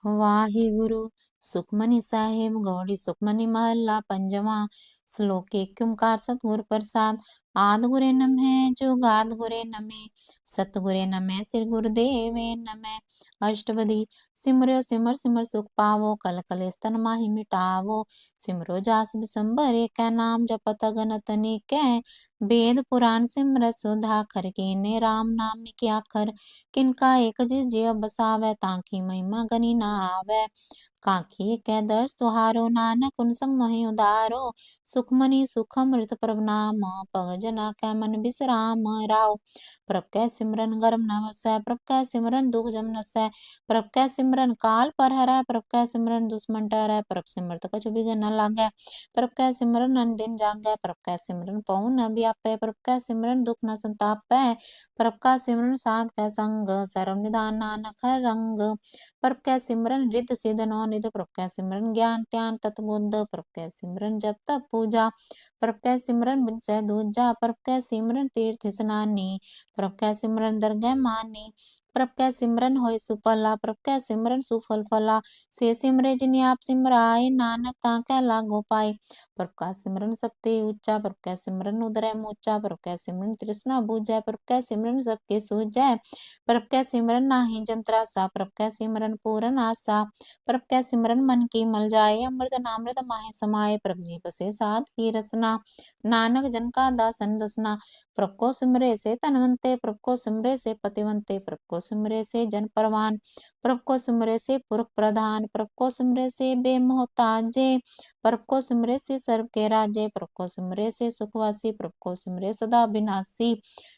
ਵਾਹਿਗੁਰੂ ਸੁਖਮਨੀ ਸਾਹਿਬ ਗੌੜੀ ਸੁਖਮਨੀ ਮਹੱਲਾ ਪੰਜਵਾਂ। ਸ਼ਲੋਕ ਏਕ ਓੰਕਾਰ ਸਤਿਗੁਰ ਪ੍ਰਸਾਦ। ਆਦਿ ਗੁਰੇ ਨਮਹਿ ਜੁਗਾਦ ਗੁਰੇ ਨਮਹਿ ਸਤਿਗੁਰੇ ਨਮਹਿ ਸ੍ਰੀ ਗੁਰੁਦੇਵੇ ਨਮਹਿ। ਅਸ਼ਟਪਦੀ ਸਿਮਰਿਓ ਸਿਮਰ ਸਿਮਰ ਸੁਖ ਪਾਵੋ ਕਲ ਕਲੇਸ਼ ਤਨ ਮਾਹਿ ਮਿਟਾਵੋ। ਸਿਮਰੋ ਜਾਸ ਬਿਸੰਬਰ ਏਕੈ ਨਾਮ ਜਪਤ ਅਗਨਿਤ ਅਨੇਕੈ। वेद पुराण सिमरत सुधा खर कीने राम नाम के आखर। किनका एक जिस जिय बसावै तांकी महिमा गनी ना आवै। काखी कै दर्श तुहारो नानक उन संग मोहि उदारो। सुखमनी सुख अमृत प्रभ नाम पग जना कै मन बिसराम राव। प्रभ कै सिमरन गरम न वसै प्रभ कै सिमरन दुख जम नसै। प्रभ कै सिमरन काल पर हरै प्रभ कै सिमरन दुश्मन टरै। प्रभ सिमरत कछु बिघन न लागै प्रभ कै सिमरन अन दिन जागै। प्रभ कै सिमरन पहुँ न व्यापै प्रभ कै सिमरन दुख न संतापै। प्रभ का सिमरन साध कै संग सर्व निधान नानक हर रंग। प्रभ कै सिमरन रिद्ध सिद्ध नौ निध प्रभ कै सिमरन ज्ञान ध्यान तत बुद्ध। प्रभ कै सिमरन जप तप पूजा प्रभ कै सिमरन बिन सै दूजा। प्रभ कै सिमरन तीर्थ स्नानी प्रभ कै सिमरन दरगह मानी। प्रभ कै सिमरन होए सुफला प्रभ कै सिमरन सुफल फला। से सिमरे जिनि आप सिमराए नानक ताकै लागो पाए। प्रभ का सिमरन सबते ऊंचा प्रभ कै सिमरन उदरै मोचा। प्रभ कै सिमरन तृष्णा बुझै प्रभ कै सिमरन सबके सूझै। प्रभ कै सिमरन नाहि जम त्रासा प्रभ कै सिमरन पूरन आसा। प्रभ कै सिमरन मन की मल जाए अमृत नामृत माहि समाए। प्रभ जी बसे साध की रसना नानक जन का दासन दसना। प्रभ को सिमरे से धनवंते प्रभ को सिमरे से पतिवंते प्रभ को सिमरे से जन परवान। प्रभ को सिमरे से पुरख प्रधान प्रभ को सिमरे से बेमोहताजे। प्रभ को सिमरे से सर्व के राजे प्रभ को सिमरे से सुखवासी प्रभ को सिमरे सदा विनाशी।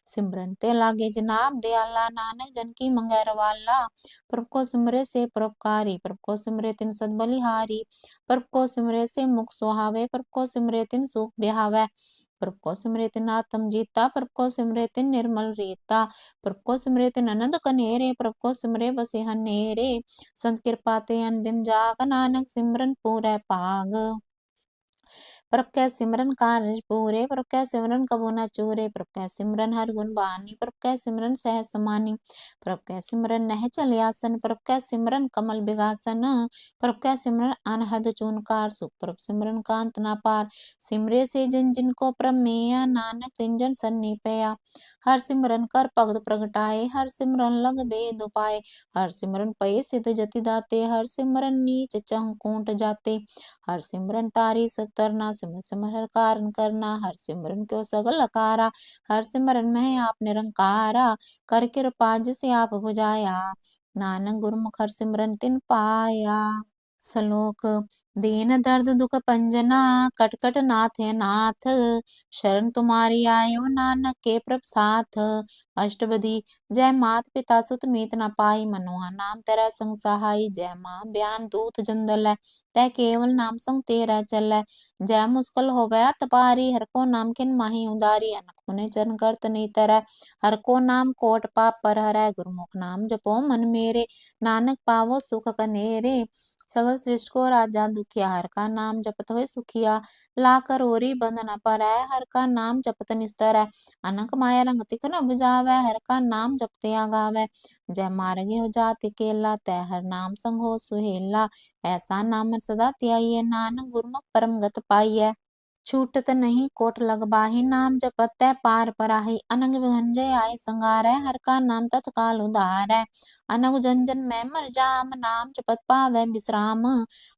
सिमरन ते लागे जनाब दयाला नानक जन की मंगै रवाला। प्रभ को सिमरे से परोपकारी प्रभ को सिमरे तिन सद बलिहारी। प्रभ को सिमरे से मुख सुहावे प्रभ को सिमरे तिन सुख बिहावै। प्रभ को सिमरे तिन आत्म जीता प्रभ को सिमरे तिन निर्मल रीता। प्रभ को सिमरे तिन आनंद कनेरे प्रभ को सिमरे बसे हनेरे। संत कृपा ते अन दिन जाग नानक सिमरन पूरै भाग। प्रभ कै सिमरन कारज पूरे प्रभ कै सिमरन कबू न चूरे। प्रभ कै सिमरन हर गुण बानी प्रभ कै सिमरन सहज समानी। प्रभ कै सिमरन नह चले आसन प्रभ कै सिमरन कमल बिगासन। प्रभ कै सिमरन अनहद चूनकार सुख प्रभ सिमरन कांत ना पार। सिमरे से जिन जिन को प्रभ मेया नानक तिन जन सन्नी पया। हर सिमरन कर भगत प्रगटाए हर सिमरन लग बेद उपाय। हर सिमरन पए सिद्ध जति दाते हर सिमरन नीच चहु कूट जाते। हर सिमरन तारी सब तरना सिमर सिमर हर कारण करना। हर सिमरन क्यों सगल अकारा हर सिमरन में आप निरंकारा। कर कृपा जिसे आप बुझाया नानक गुरमुख हर सिमरन तिन पाया। श्लोक दीन दर्द दुख पंजना कट कट नाथ है नाथ। शरण तुम्हारी आयो नानक के प्रभ साथ। अष्टपदी जय मात पिता सुत मीत न पाई मनोहा नाम तेरा संग सहाई। जय मां बयान दूत जमदलै तै केवल नाम संग तेरा चलै। जय मुस्कल होवै अत पारी हर को नाम किन माही उदारी। अनक पुने चरण करत नहीं तरै हर को नाम कोट पाप पर हरै। गुरमुख नाम जपो मन मेरे नानक पावो सुख कनेरे। सगल सृष्टि को राजा दुखिया हर का नाम जपत होए सुखिया। लाकर ओरी बंद न परै हर का नाम जपत निस्तर। अनक माया रंग तिख न बुझावै हर का नाम जपते आगावै। जय मार्गे हो जाति केला तै हर नाम संग हो सुहेला। ऐसा नाम सदा ध्याइयै नानक गुरमुख परम गत पाइयै। छूटत नहीं कोट लग बाही नाम जपत तै पार पराही। अनंग विभंजय आय संगारै हर का नाम तत्काल उधारै। अनग जन जन मैं मर जाम नाम जपत पावै विश्राम।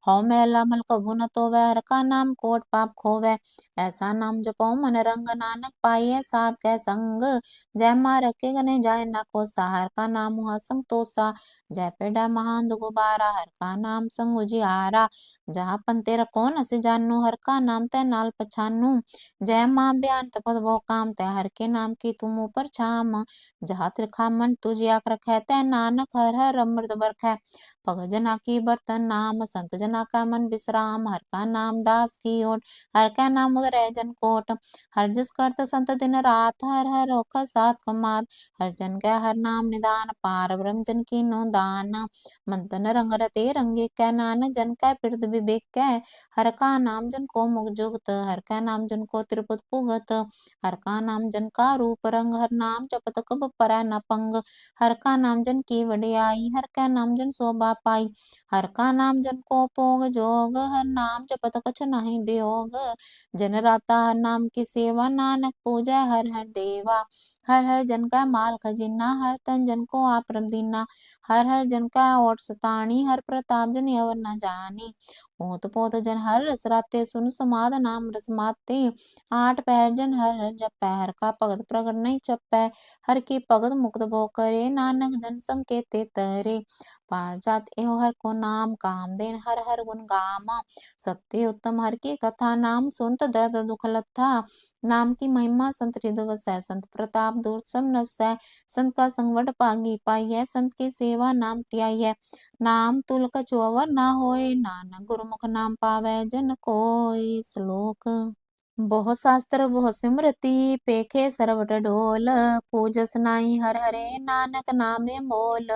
हौ मैला मल कभु न तोवै हर का नाम कोट पाप खोवै। ऐसा नाम जपौ मन रंग नानक पाइयै साध कै संग। जय मार के गने जाय न कोसा हर का नाम हुआ संतोषा। जय पेड़ा महान दुगुबारा हर का नाम संग उजियारा। जहाँ पंते रखो न से जानो हर का नाम तै नाल पछानू। जय मां बयान तपत बहु काम तै हर के नाम की तुम ऊपर छाम। जहाँ त्रिखा मन तुझ आख रखै तै नानक हर हर अमृत बरखै। भगत जना की बर्तन नाम संत जना का मन विश्राम। हर का नाम दास की ओट हर का नाम उदरै जन कोट। हर जस करत संत दिन रात हर हर ओखर साथ कमात। हर जन कै हर नाम निदान पार ब्रह्म जन की नो दान। मन तन रंग रते रंगे कै नानक जन कै पिरत विवेक कै। हर का नाम जन को मुख जुगत हर का नाम जन को त्रिपुत पुगत, हर का नाम जन का रूप रंग, हर नाम जपत कब परै न पंग, हर का नाम जन की वडियाई, हर का नाम जन शोभा पाई, हर का नाम जन को पोग जोग, हर नाम जपत कछ नहीं वियोग, जन राता हर नाम की सेवा, नानक पूजै हर हर देवा, हर हर जन का माल खजीना, हर तन जन को आप दीना, हर हर जन का ओट सताणी, हर प्रताप जन अवर न जानी, होत पोत जन हर रस राते, सुन समाद नाम रस माते, आठ पहर जन हर हर जपै, हर का भगत प्रगट नहीं चपै, हर की भगत मुक्त भो करे, नानक जन संकेते तरे, पार जात एहो हर को नाम, काम देन हर हर गुण गाम, सबते उत्तम हर की कथा, नाम सुनत दर्द दुख लथा, नाम की महिमा संत हृदय वसै, संत प्रताप दूर सब नसै, संत का संगवट पागी पाइयै, संत की सेवा नाम त्याइयै, नाम तुल कछु अवर ना होए, नानक गुरमुख नाम पावै जन कोय। श्लोक। बहु शास्त्र बहु सिमरति, पेखे सरवट ढोल, पूजस नाई हर हरे, नानक नामे मोल,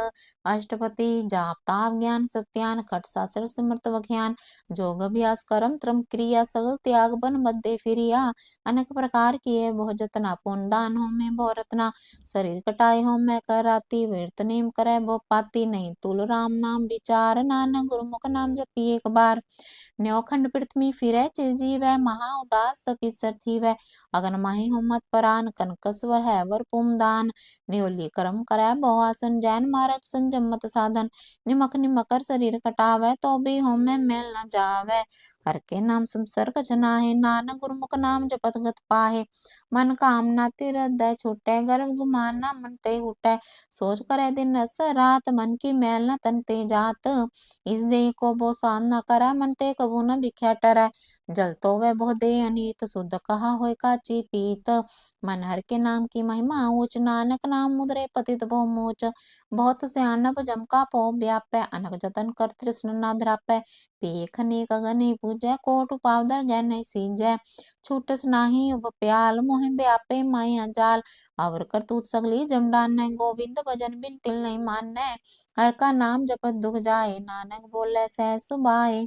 अष्टपति जाप ताप ज्ञान सत्यान, खट शास्त्र सिमरत बख्यान, जोग अभ्यास करम त्रम क्रिया, सगल त्याग बन मध्य फिरिया, अनेक प्रकार किए बहु जतना, पुण्य दान हो में बहु रत्ना, शरीर कटाए हो मैं कराती, विरत नेम करे बहु पाती, नहीं तुल राम नाम विचार, नानक गुरमुख नाम जपी एक बार, न्यो खंड पृथ्वी फिरै चिरजीवै, महा उदास तपीसर थीवै, अगन माही हुमत परान, कनकस्वर है वर पुमदान, न्योली कर्म करै बहुआसन, जैन मार्ग संजमत साधन, निमक निमकर शरीर कटावै, तो भी होमे मेल न जावै, हर के नाम संसर कछ नाहि, नानक गुरमुख नाम जपत गत पाहे, मन कामना तिर हृदय छूटै, गर्भ गुमाना मन ते हुटै, सोच करे दिन रस रात, मन की मैल न तन ते जात, इस देह को बो सान न करै, मन ते कबू न बिख्या टरै, जल तो वह बहु दे अनीत, शुद्ध कहा होय काची पीत, मन हर के नाम की महिमा ऊंच, नानक नाम मुद्रे पतित बहु मोच, बहुत सियानप जम का पौ व्यापै, अनक जतन कर तृष्ण न ध्रापै, पेख अनेक अगनि पूजै, कोट उपावदर जै नहीं सीजै, छूटस नाही उब प्याल, मोहि व्यापे माया जाल, अवर करतूत सगली जम डानै, गोविंद भजन बिन तिल नहीं मानै, हर का नाम जपत दुख जाए, नानक बोले सहज सुभाए,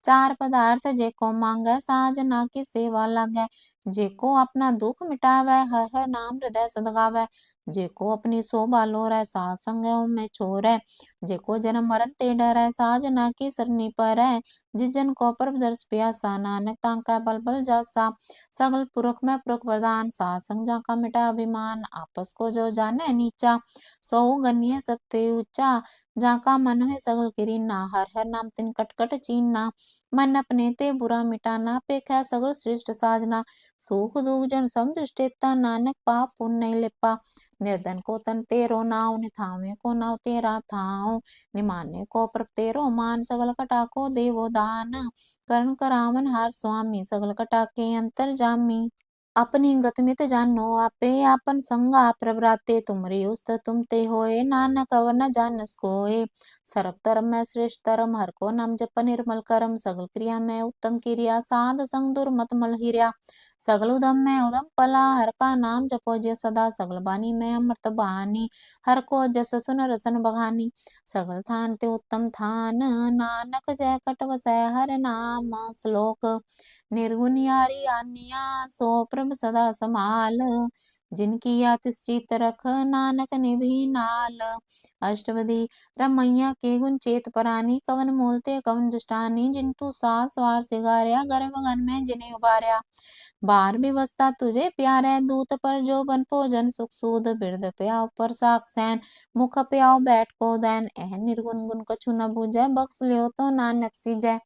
चार पदार्थ जेको मांगै, साजना की सेवा लागै, जेको अपना दुख मिटावै, हर हर नाम हृदय सद गावै, जेको अपनी शोभा लोरै, साध संग में छोरै, जेको जन्म मरण ते डरै, साजना की सरनी परै, जिस जन को प्रभु दर्श प्यासा, नानक तांकै पल पल जासा, सगल पुरख में पुरख प्रधान, साध संग जाका मिटा अभिमान, आपस को जो जाने नीचा, सो गण्य सबते ऊंचा, जाका मन है सगल किरीना, हर हर नाम तिन कट कट चीना, मन अपने ते बुरा मिटाना, पेखै सगल श्रेष्ठ साजना, सुख दुख जन सम दृष्टेता, नानक पाप पुण्य नहीं लेपा, निर्धन को तन तेरो नाव, निथावे को नाव तेरा थाव, निमाने को प्रभ तेरो मान, सगल कटा को देवो दान, करण करावन हार स्वामी, सगल कटा के अंतर जामी, अपनी गत मित जानो आपे, आपन संग आप प्रवराते, तुमरी उस्त तुम ते होए, नानक अवर न जानस कोय, सर्व धर्म में श्रेष्ठ धर्म, हर को नाम जप निर्मल करम, सगल क्रिया में उत्तम क्रिया, साध संग दुर्मत मल हिरिया, सगल उदम में उदम पला, हर का नाम जपो जय सदा, सगल बानी में अमृत बहानी, हर को जस सुन रसन बघानी, सगल थान ते उत्तम थान, नानक जय कट वसै हर नाम। श्लोक। निर्गुण यारी आनिया, सो प्रभ सदा समाल, जिनकी या तिस चित रख, नानक निभि नाल, अष्टपदी। रमैया के गुण चेत परानी, कवन मूलते कवन दुष्टानी, जिनतु सास वार सिगारया, गर्भ गन में जिन्हें उबारया, बार व्यवस्था तुझे प्यारे, दूत पर जो बन भोजन सुख सूद, बिरद प्याव पर साक सैन, मुख प्याव बैठ को दैन, एह निर्गुण गुण कछु न बूझै, बख्श लियो तो नानक सीजै,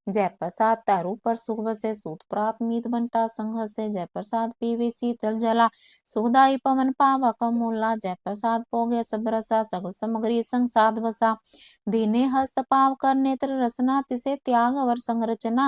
जय प्रसाद तारू पर सुख बसे, सूत प्रात मीत बनता संग हसे, जय प्रसाद पीवे शीतल जला, सुखदाई पवन पावा कमूला, जय प्रसाद पोगे सब रसा, सगल समग्री संग साध बसा, दीने हस्त पाव कर नेत्र रसना, तिसे त्याग अवर संग रचना,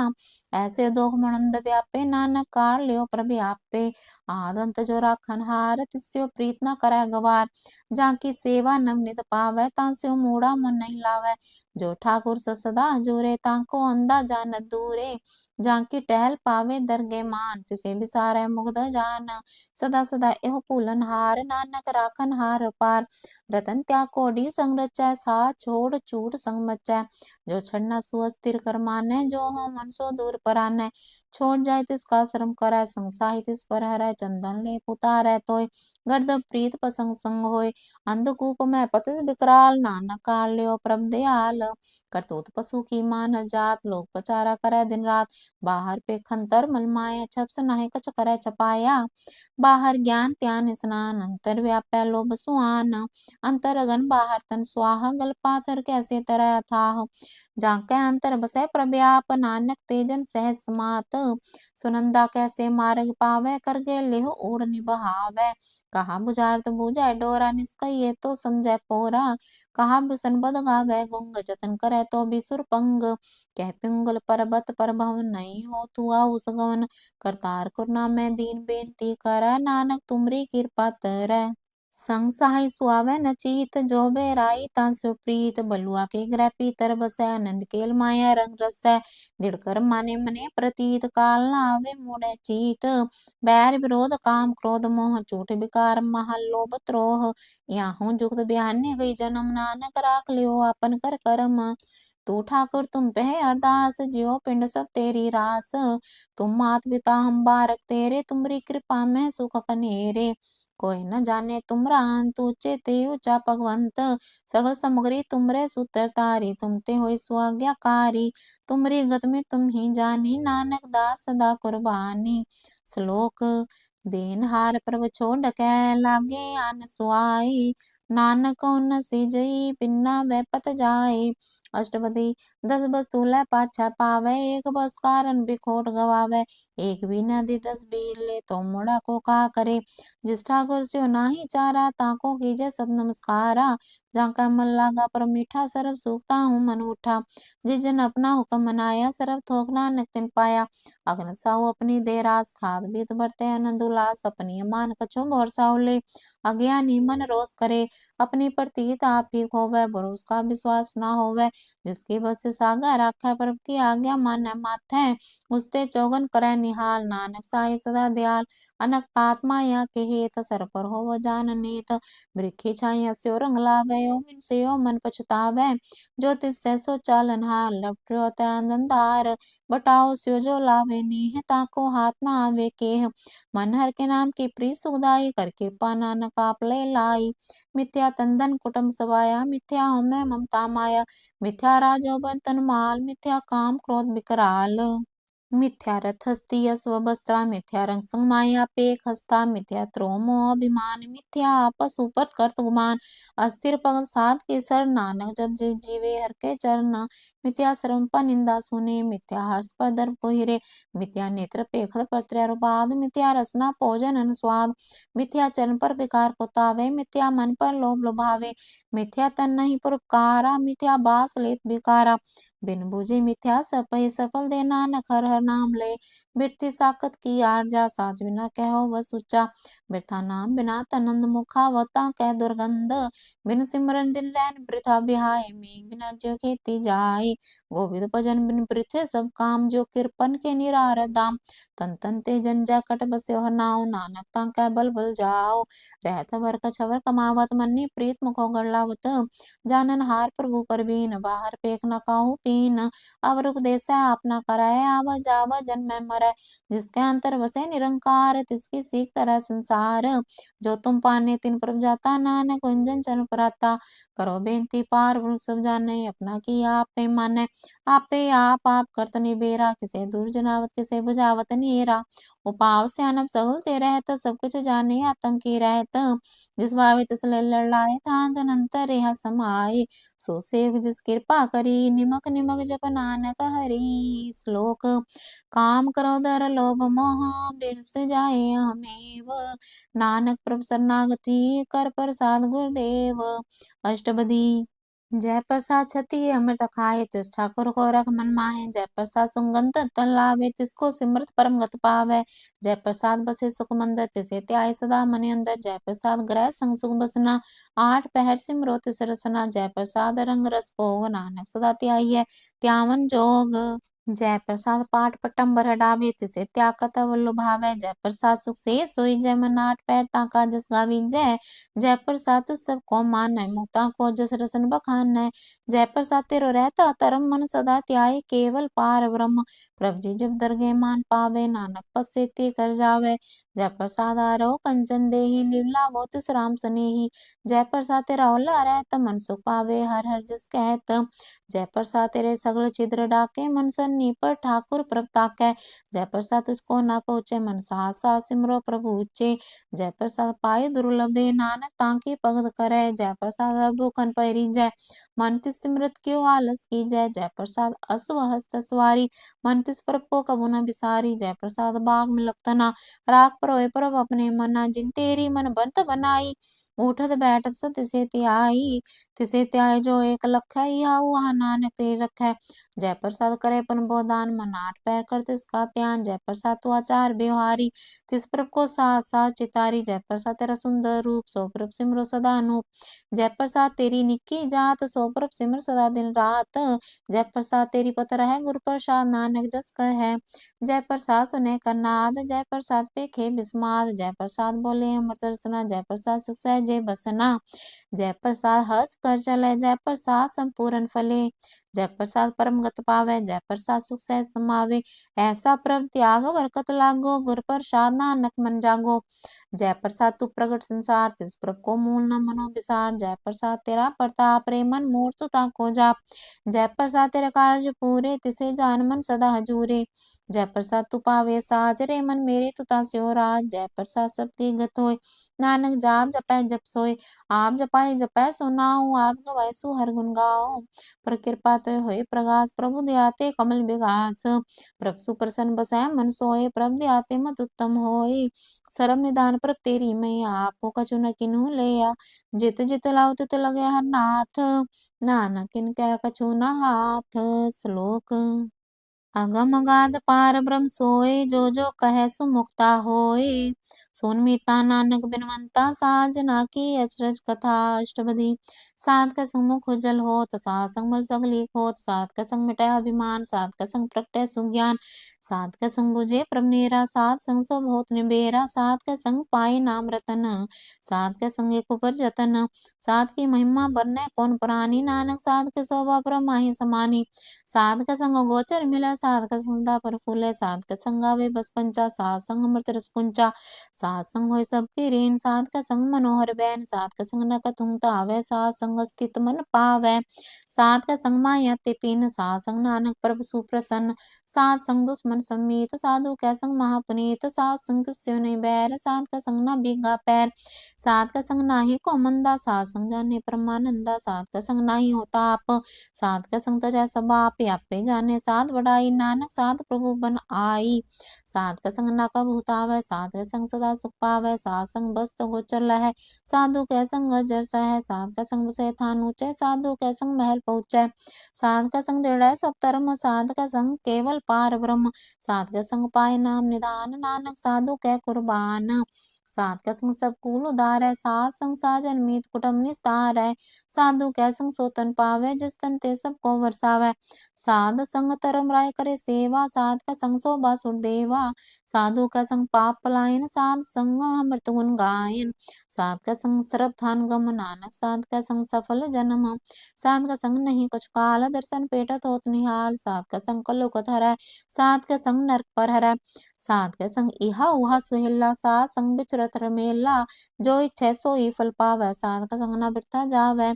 ऐसे दोख मनंद व्यापे, नानक कार लियो प्रभु आपे, आदंत जो राखन हार तिस्यो प्रीत न करे गवार। जाकी सेवा नवनित पावै तांस्यो मूढ़ा मन नहीं लावै। जो ठाकुर सो सदा जोरे ताको अंधा जानत दूरे। जाकी टहल पावे दरगे मान तिसे बिसारै मुग्ध जान। सदा सदा एहो भूलन हार नानक राखन हार पार। रतन त्याग कोडी संग रचै साथ छोड़ छूट संग मचै। जो छड़ना सु स्थिर कर मानै जो हो मन सो दूर परानै। छोड़ जाए तिसका श्रम करै संग साहि तिस पर हरै चंदन लेप उतारै तोय। गर्दभ प्रीत पसंग संग होय अंधकूप में पतित विकराल। नानक काल ल्यो प्रभ दयाल करतूत पशु की मान जात। लोक पचारा करे दिन रात बाहर पे खंतर मल माया। छप नाहि कछ करे छपाया बाहर ज्ञान त्यान स्नान। अंतर व्यापै लोभ सुआन अंतर अगन बाहर तन स्वाहा। गल पाथर कैसे तरह थाह जाकै अंतर बसै प्रव्याप। नानक तेजन सहज समात सुनंदा कैसे मार्ग पावै। करगे लेह ओढ़ निबहावै कहा बुझारत बूझै डोरा। निष्कइये तो समझै पोरा कहा बिसन बद गावै गुंग। जतन करे तो बिसुर पंग कह पिंगल पर्वत पर भव नहीं हो तू आऊ सगवन। करतार कुरना मैं दीन बेनती करै नानक तुमरी कृपा तरै। संग सहाय सुआवै न चीत जो बेराई तांस्यो प्रीत। बलुआ के ग्रह पीतर बसै नंद केल माया रंग रसै। दिड़कर माने मने प्रतीत काल न आवे मोड़ै चीत। बैर विरोध काम क्रोध मोह झूठ विकार महा लोभ द्रोह। याहू जुगत बिहाने गई जन्म नानक राख लियो आपन कर करम। तू ठाकुर तुम पे है अरदास जियो पिंड सब तेरी रास। तुम मात पिता हम बारक तेरे तुमरी कृपा में सुख कनेरे। कोई न जाने तुमरा अंत ऊंचे ते ऊंचा भगवंत। सगल समग्री तुमरे सूत्र तारी तुम ते होई स्वाज्ञाकारी। तुमरी गत में तुम ही जानी नानक दास सदा कुर्बानी। श्लोक देनहार प्रभ छोड़ के लागे आन सुआई। नानक उन सिजई पिन्ना वै पत जाए। अष्टपदी 10 वस्तु लै पाछा पावै एक बस कारण बिखोट गवावै। एक भी न दे 10 भी ले तो मोड़ा को कहा करे। जिस ठाकुर स्यो नाही चारा ताको कीजे सत नमस्कारा। जाका मन लागा पर मीठा सरब सूखता हूँ मन उठा। जिस जन अपना हुक्म मनाया सरब थोक नानक तिन पाया। अगन साहु अपनी दे रास खाद बीत बरते आनंद उल्लास। अपनी मान कछु मोर साहुले अज्ञानी मन रोष करे। अपनी प्रतीत आप ही खोवै भरोस का विश्वास ना होवै। जिसकी बस सागा राखै प्रभ की आज्ञा मानै माथै। उसते चौगन करै निहाल नानक साहिब सदा दयाल। अनक पात माया के हेत सर पर होव जान नीत। वृखी छाया स्यो रंग लावै ओमिन सेयो मन पछतावै। जो तिससे सो चालन हार लपटो तै आनंदार। बटाओ स्यो जो लावे नीह ताको हाथ ना आवे केह। मन हर के नाम की प्रीत सुखदाई कर कृपा नानक आप ले लाई। मिथ्या तंदन कुटुम सवाया मिथ्या होमै ममता माया। मिथ्या राजो बंतन माल मिथ्या काम क्रोध विकराल। मिथ्या रथ हस्ती यशव वस्त्रा मिथ्या रंग संग माया पेख हस्ता। मिथ्या त्रोमो अभिमान मिथ्या आपस ऊपर करत गुमान। अस्थिर पग साध के सर नानक जब जीव जीवे हर के चरण। मिथ्या श्रम पर निंदा सुने मिथ्या हर्ष पर दर्प को हिरे। मिथ्या नेत्र पेखत पर त्रैरुपाद मिथ्या रसना भोजन अनुस्वाद। मिथ्या चरण पर विकार को तावे मिथ्या मन पर लोभ लुभावे। मिथ्या तन नहीं परोपकारा मिथ्या बास लेत बिकारा। बिन बुझे मिथ्या सपय सफल दे नानक हर हर नाम ले। बिरती साकत की आरजा साच बिना कहो वह सुचा। बिरथा नाम बिना तनंद मुखा वता कह दुर्गंध। बिन सिमरन दिन रैन वृथा बिहाय मेघ बिना जो खेती जाय। गोविंद भजन बिन वृथे सब काम जो किरपन के निरार दाम। तन तन ते जन जा कट बस्यो हर नाव नानक तांकै बल बल जाओ। रहत वर कछवर कमावत मन्नी प्रीत मुखो गढ़लावत। जानन हार प्रभु परवीन बाहर पेख न काहू पीन। अवर उपदेश आपना कराय आवा जावा जन्म मरै। जिसके अंतर बसे निरंकार तिसकी सीख तरह संसार। जो तुम पाने तिन प्रभ जाता नानक कुंजन चरण पराता। करो बेनती पार ब्रह्म सब जाने अपना की आप पे माने। आपे आप करत निबेरा किसे दूर जनावत किसे बुझावत नेरा। उपाव से अनब सगल ते रहत सब कुछ जाने आत्म की रहत। जिस भावे तिस ले लड़ाए थान धन अंतर यह समाये। सो सेव जिस कृपा करी निमक निमक जप नानक हरि। श्लोक काम क्रोध अर लोभ मोह बिरस जाए हमेव। नानक प्रभ शरणागति कर प्रसाद गुरुदेव। अष्टपदी जय प्रसाद छति अमृत खाए तिस ठाकुर को रख मन माहे। जय प्रसाद सुगंध तन लावे तिसको सिमरत परम गत पावे। जय प्रसाद बसे सुख मंदिर तिसे त्याय सदा मनि अंदर। जय प्रसाद ग्रह संग सुख बसना आठ पहर सिमरो तिस रसना। जय प्रसाद रंग रस भोग नानक सदा त्याइयै त्यावन जोग। जय प्रसाद पाठ पट्टम्बर हटावे तिसे त्यागत वल्लु भावै। जय प्रसाद सुख से सोई जय मन आठ पैर ताका जस गावी जय। जय प्रसाद तुझ सब को मानै मुक्ता को जस रसन बखानै। जय प्रसाद तेरो रहता धर्म मन सदा त्याय केवल पार ब्रह्म। प्रभ जी जब दरगे मान पावे नानक पसे ते कर जावे। जय प्रसाद आरो कंचन देही लीला वो तिस राम सनेही। जय प्रसाद तेरा ओला रहत मन सुख पावे हर हर जस कहत। जय प्रसाद तेरे सगल छिद्र डाके मन सन्नी पर ठाकुर प्रभ ताकै। जय प्रसाद तुझको ना पहुँचे मन सहसा सिमरो प्रभु उच्चे। जय प्रसाद पाए दुर्लभ दे नानक तांके भगत करे। जय प्रसाद भूखन पैरी जय मन तिस सिमरत क्यों आलस की जय। जय प्रसाद अश्व हस्त सवारी मन तिस प्रभ को कबू न बिसारी। जय प्रसाद बाग में लखतना राख परोए प्रभ अपने मना जिन तेरी मन बंत बनाई। उठत बैठत सत तिसे त्याई तिसे त्याय जो एक लखै यहाँ वहाँ नानक ते रखै। जय प्रसाद करे पन बोदान मन आठ पैर कर तिसका त्यान। जय प्रसाद तू आचार व्यवहारी तिस प्रभ को साथ साथ चितारी। जय प्रसाद तेरा सुंदर रूप सो प्रभ सिमरो सदा अनूप। जय प्रसाद तेरी निकी जात सो प्रभ सिमर सदा दिन रात। जय प्रसाद तेरी पत है गुरु प्रसाद नानक जस कह। जय प्रसाद सुने करनाद जय प्रसाद पेखे बिस्माद। जय प्रसाद बोले अमृत रसना जय प्रसाद सुख सहजे बसना। जय प्रसाद हंस कर चले जय प्रसाद संपूर्ण फले। जय प्रसाद परम गत पावे जय प्रसाद सुख सहज समावे। ऐसा प्रभ त्याग बरकत लागो गुर प्रसाद नानक मन जागो। जय प्रसाद तू प्रगट संसार तिस प्रभ को मूल न मनो विसार। जय प्रसाद तेरा प्रताप रे मन मूर्त ताको जाप। जय प्रसाद तेरे कार्य पूरे तिसे जान मन सदा हजूरे। जय प्रसाद तू पावे साज रे मन मेरे तू तास्यो राज। जय प्रसाद सबकी गत होय नानक जाप जपै जप सोय। आप जपाए जपै सो नाऊ आप गवाए सो हर गुण गाओ। पर कृपा तो होए प्रगास प्रभु दयाते कमल विगास। प्रभ सुप्रसन्न बसै मन सोए प्रभ दयाते मत उत्तम होए। सरम निधान प्रभ तेरी मैया आपो कछु न किन्हु लेया। जित जित लाऊ तित लगे हर नाथ नानक किन कह कछु न हाथ। श्लोक अगम अगाध पार ब्रह्म सोए जो जो कहे सो मुक्ता होए। सोन मीता नानक बिनवंता साजना की अचरज कथा अष्टपदी। साध का संग मुख उज्जल होत साध संग बल सगली होत। साध का संग मिटै अभिमान साध का संग प्रगटै सुज्ञान। साध का संग बुझे प्रभ नेरा साध संग सब होत निबेरा। साध का संग पाए नाम रतन साध का संग एक ऊपर जतन। साध की महिमा बरनै कौन पुरानी नानक साध के शोभा परम माही समानी। साध का संग गोचर मिलै साध का संग पर फूले। साध का संग आवे बस पंचा साध संग अमृत रस पुंचा। साध संग होय सबकी रेन साध का संग मनोहर बैन। साध का संग न कतुंग आवे साध संग स्थित मन पावै। साध का संग माया ते पीन साध संग नानक प्रभ सुप्रसन्न। साध संग दुश्मन समीत साधु कै संग महापुनीत। साध संग किस्यो नहीं बैर साध का संग ना भीगा पैर। साध का संग नाही को मंदा साध संग जाने परमानंदा। साध का संग नाही होता आप साध का संग तजै सब आपे आपे जाने। साध बढ़ाई नानक साध प्रभु बन आई। साध का संग ना कब हुतावै साध का संग सदा सुख पावै। साध संग बस तो गोचर लहै साधु कै संग अजर सहै। साध का संग बसे थान ऊंचे साधु कै संग महल पहुँचै। साध का संग दृढ़ सब धर्म साध का संग केवल पार ब्रह्म। साध का संग पाए नाम निधान नानक साधु कै कुर्बान। साध का संग सब कूल उदार है साध संग साजन मीत कुटुम निस्तार है। साधु कै संग सोतन पावे जिस तन ते सबको बरसावै। साध संग धर्म राय करे सेवा साध का संग शोभा सुरदेवा। साधु का संग पाप पलायन साध संग अमृत गुण गायन। साध का संग सरब थान गम नानक साध का संग सफल जन्म। साध का संग नहीं कुछ काल दर्शन पेटत होत निहाल। साध का संग कलो कत हरै साध का संग नरक पर हरै। साध का संग इहा उहा सुहेला साध संग बिचरत रमेला। जो इच्छै सोई फल पावै साध का संग न बिरथा जावै।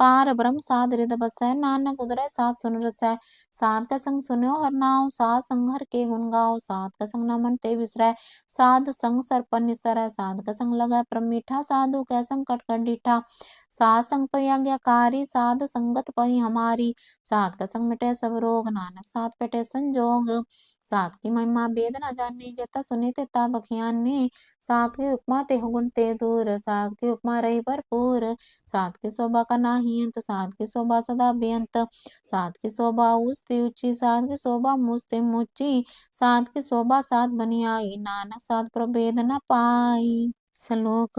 पार ब्रह्म साध हृदय बसै नानक उदरै साध सुन रसै। साध का संग सुन्यो हर नाम साध संग हर के गुण गाओ। साध का संग न मन ते बिसरै साध संग सर पर निसरै। साध का संग लगै परम मीठा साधु कै संग कट कट डीठा। साध संग पै आज्ञाकारी साध संगत पई हमारी। साध का संग मिटै सब रोग नानक साध पेटे संजोग। साध की महिमा वेद न जानी जेता सुने तेता बखियानी। साध के उपमा ते गुण ते दूर साध की उपमा रही भरपूर। साध की शोभा का नाही नहीं अंत, साध की शोभा सदा बेअंत, साध की शोभा ऊंचती ऊंची, साध की शोभा मूझते मूची, साध की शोभा साध बनी आई, नानक साध प्रभेद न पाई। श्लोक।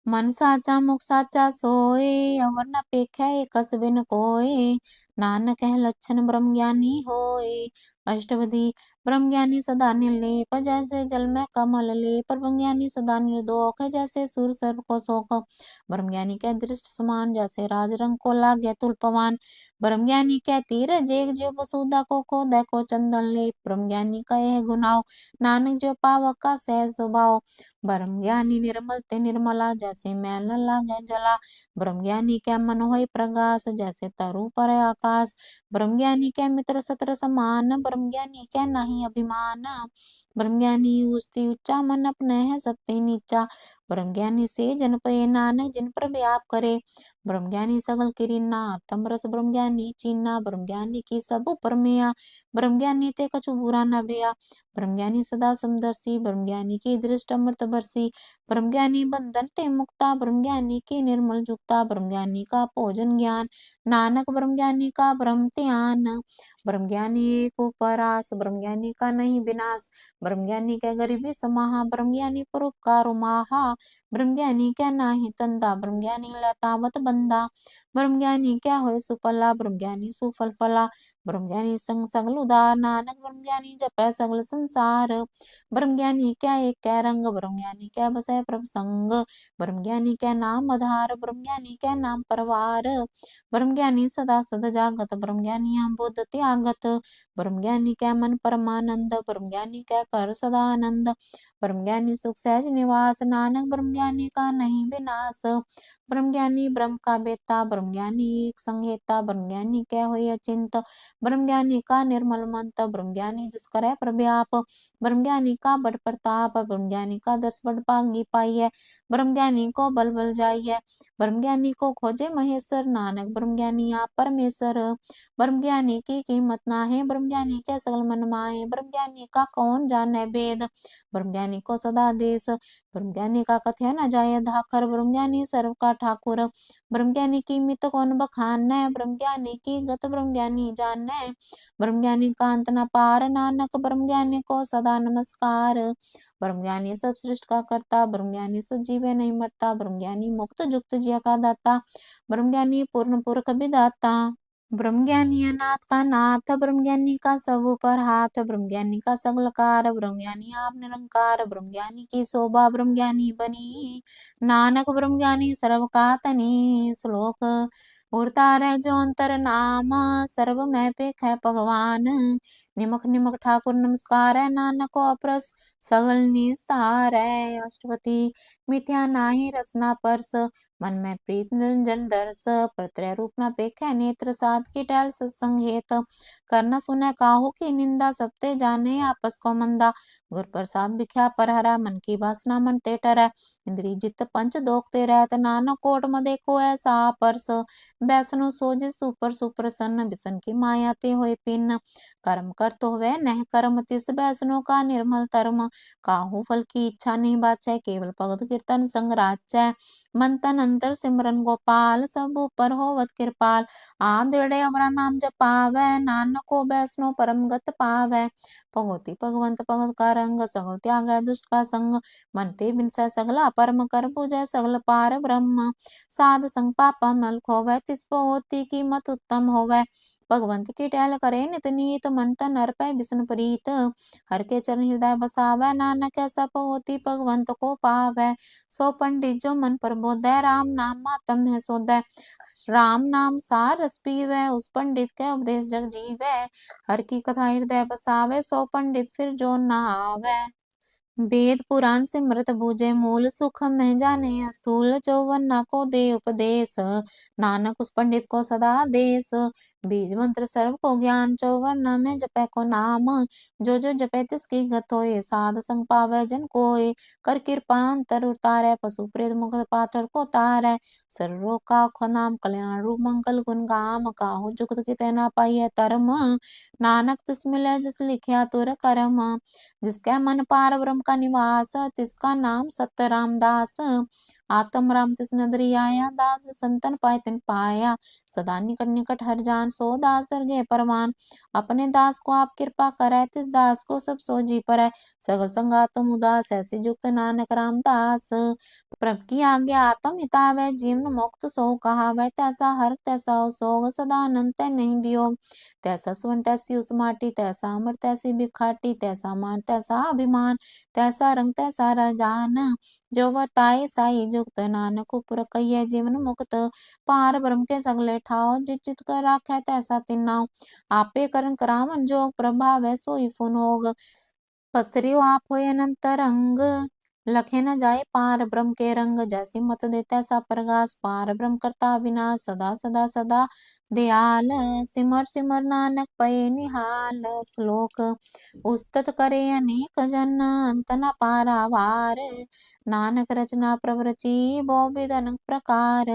मन साचा मुख साचा सोए, अवर न पेखै कस बिन कोय, नानक है लक्षण ब्रह्म ज्ञानी होए। अष्टपदी। ब्रह्म ज्ञानी सदा निर्लेप, जैसे जल में कमल लेप, ब्रह्म ज्ञानी सदा निर्दोष, जैसे सूर सर्प को शोक, ब्रह्म ज्ञानी के दृष्ट समान, जैसे राज रंग को लागे तुल्पवान, ब्रह्म ज्ञानी के तीर जेग जो वसुदा को खो देखो चंदन लेप, ब्रह्म ज्ञानी का यह गुनाव, नानक जो पावक का सहज स्वभाव, ब्रह्म ज्ञानी निर्मल ते निर्मला, जैसे मैल न लागे जला, ब्रह्म ज्ञानी के मन होय प्रकाश, जैसे तरु पर आकाश, ब्रह्म ज्ञानी के मित्र सत्र समान, ब्रह्म ज्ञानी के नहीं अभिमान, ब्रह्म ज्ञानी ऊंचती ऊंचा, मन अपने है सबते नीचा, ब्रह्म ज्ञानी से जन पे नानक जिन पर व्याप करे, ब्रह्म ज्ञानी सगल किरीना, तम रस ब्रह्म ज्ञानी चीना, ब्रह्म ज्ञानी की सब ऊपर मेया, ब्रह्म ज्ञानी ते कछु बुरा न भया, ब्रह्म ज्ञानी सदा समदर्शी, ब्रह्म ज्ञानी की दृष्ट अमृत बरसी, ब्रह्म ज्ञानी बंधन ते मुक्ता, ब्रह्म ज्ञानी की निर्मल जुक्ता, ब्रह्म ज्ञानी का भोजन ज्ञान, नानक ब्रह्म ज्ञानी का ब्रह्म ध्यान, ब्रह्म ज्ञानी एक उपरास, ब्रह्म ज्ञानी का नहीं विनाश, ब्रह्म ज्ञानी के गरीबी समाहा, ब्रह्म ज्ञानी परोपकार माहा, ब्रह्म ज्ञानी क्या नाही तंदा, ब्रह्म ज्ञानी लतावत बंदा, ब्रह्म ज्ञानी क्या होय सुफला, ब्रह्म ज्ञानी सुफल फला, ब्रह्म ज्ञानी संग सगल उदार, नानक ब्रह्म ज्ञानी जपै सगल संसार, ब्रह्म ज्ञानी क्या एक कै रंग, ब्रह्म ज्ञानी क्या बसै प्रभ संग, ब्रह्म ज्ञानी क्या नाम आधार, ब्रह्म ज्ञानी क्या नाम परवार, ब्रह्म ज्ञानी सदा सद जागत, ब्रह्म ज्ञानी हम बुद्ध त्यागत, ब्रह्म ज्ञानी क्या मन परमानंद, ब्रह्म ज्ञानी क्या कर सदा आनंद, ब्रह्म ज्ञानी सुख सहज निवास, नानक ब्रह्म ज्ञानी का नहीं विनाश, ब्रह्म ज्ञानी ब्रह्म का बेता, ब्रह्म ज्ञानी एक संहेता, ब्रह्म ज्ञानी क्या होय अचिंत, ब्रह्म ज्ञानी का निर्मल मंत, ब्रह्म ज्ञानी जिस करे प्रव्याप, ब्रह्म ज्ञानी का बड़ प्रताप, ब्रह्म ज्ञानी का दस बड़ पांगी पाई, ब्रह्म ज्ञानी को बल बल जाइए, ब्रह्म ज्ञानी को खोजे महेश्वर, नानक ब्रह्म ज्ञानी आप परमेश्वर, ब्रह्म ज्ञानी की कीमत ना है, ब्रह्म ज्ञानी के सगल मन माहे, ब्रह्म ज्ञानी का कौन जाने भेद, ब्रह्म ज्ञानी को सदा देश, ब्रह्म ज्ञानी का कथ्य न जाय धाकर, ब्रह्म ज्ञानी सर्व का ठाकुर, ब्रह्म ज्ञानी की मित कौन बखान, ब्रह्म ज्ञानी की गत ब्रह्म ज्ञानी जान, ब्रह्म ज्ञानी का अंत न पार, नानक ब्रह्म ज्ञानी को सदा नमस्कार, ब्रह्म ज्ञानी सब सृष्टि का करता, ब्रह्म ज्ञानी सजीव नहीं मरता, ब्रह्म ज्ञानी मुक्त जुक्त जिया का दाता, ब्रह्म ज्ञानी पूर्ण पुरख विदाता, ब्रह्म ज्ञानी अनाथ का नाथ, ब्रह्म ज्ञानी का सब ऊपर हाथ, ब्रह्म ज्ञानी का सगल कार, ब्रह्म ज्ञानी आप निरंकार, ब्रह्म ज्ञानी की शोभा ब्रह्म ज्ञानी बनी, नानक ब्रह्म ज्ञानी सर्व का तनी। श्लोक। उड़ता रह जो अंतर नाम, सर्व में पेख है भगवान, निमक निमक ठाकुर नमस्कार है, नानक को अप्रस सगल निस्तार है। अष्टपति। मिथ्या नाही रसना परस, मन में प्रीत निरंजन दर्श, प्रत्रय रूप न पेखे नेत्र, साध की टहल सत्संग हेत, करना सुने काहू की निंदा, सबते जाने आपस को मंदा, गुर प्रसाद बिख्या पर हरा, मन की वासना मन ते टरै, इंद्री जित पंच दोखते रहत, नानक कोट म देखो ऐसा परस, बैसनो सोजे सुपर सुप्रसन्न, बिसन की माया ते होए पिन, कर्म कर तो वह नह कर्म, तिस बैसनो का निर्मल धर्म, काहू फल की इच्छा नहीं बाचै, केवल भगत कीर्तन संग राचै, मन तन अंतर सिमरन गोपाल, सब ऊपर होवत कृपाल, आप दृढ़ अवरा नाम जपावै, नानक को बैसनो परम गत पावै, भगवती भगवंत भगत का रंग, सगल त्यागै दुष्ट का संग, मन ते बिनसै सगला परम, कर पूजै सगल पार ब्रह्म, साध संग पापा मल खोवै, तिस होती कीमत उत्तम होवै, भगवंत की टहल करे नित नीत, मन तन अर्पै बिसन प्रीत, हर के चरण हृदय बसावै, नानक ऐसा होती भगवंत को पावै, सो पंडित जो मन प्रबोधै, राम नाम मातम है सोधै, राम नाम सार रस पीवै, उस पंडित के उपदेश जग जीवै, हर की कथा हृदय बसावै, सो पंडित फिर जो न आवै। वेद पुराण सिमरत बूझे मूल, सुख में जाने स्थूल, चौवन्ना को दे उपदेश, नानक उस पंडित को सदा देश, बीज मंत्र सर्व को ज्ञान, चौवन्ना में जपै को नाम, जो जो जपै तिसकी गत होए, साध संग पावै जन कोय, कर कृपा अंतर उतारै, पशु प्रेत मुख पाथर को तारै, सर्व रोग का खो नाम, कल्याण रूप मंगल गुण गाम, काहू जुगत की तेना पाइय धर्म, नानक तिस मिलै जिस लिखिया तुर करम, जिसके मन पार ब्रह्म का निवास, तिसका नाम सत्य रामदास। आत्म राम तिस नदरी आया, दास संतन पाए तिन पाया। सदा निकट निकट हर जान, सो दास दरगे परवान। अपने दास को आप कृपा करे, तिस दास को सब सोजी परै। सगल संगातम उदास, ऐसी जुक्त नानक रामदास। प्रभ की आज्ञा आत्म हितावै, जीवन मुक्त सो कहावै। तैसा हर तैसा सोग, सदा अनंत नहीं वियोग। तैसा सुवन तैसी उस माटी, तैसा अमर तैसी बिखाटी। तैसा मान तैसा अभिमान, तैसा रंग तैसा राजान। जो वर्ताए साई जुक्त, नानक उपर कहिए जीवन मुक्त। पार ब्रह्म के सगले ठाव, जित चित कर राखै तैसा तिन्नाव। आपे करन करावन जोग, प्रभावै सोई फुनोग। पसरियो आप होय अनंत रंग, लखे न जाए पार ब्रह्म के रंग। जैसी मत दे तैसा प्रकाश, पार ब्रह्म करता विनाश। सदा सदा सदा दयाल, सिमर सिमर नानक पए निहाल। श्लोक। उस्तत करे अनेक जन, अंत न पारावार। नानक रचना प्रवरची, बहु विध अनेक प्रकार।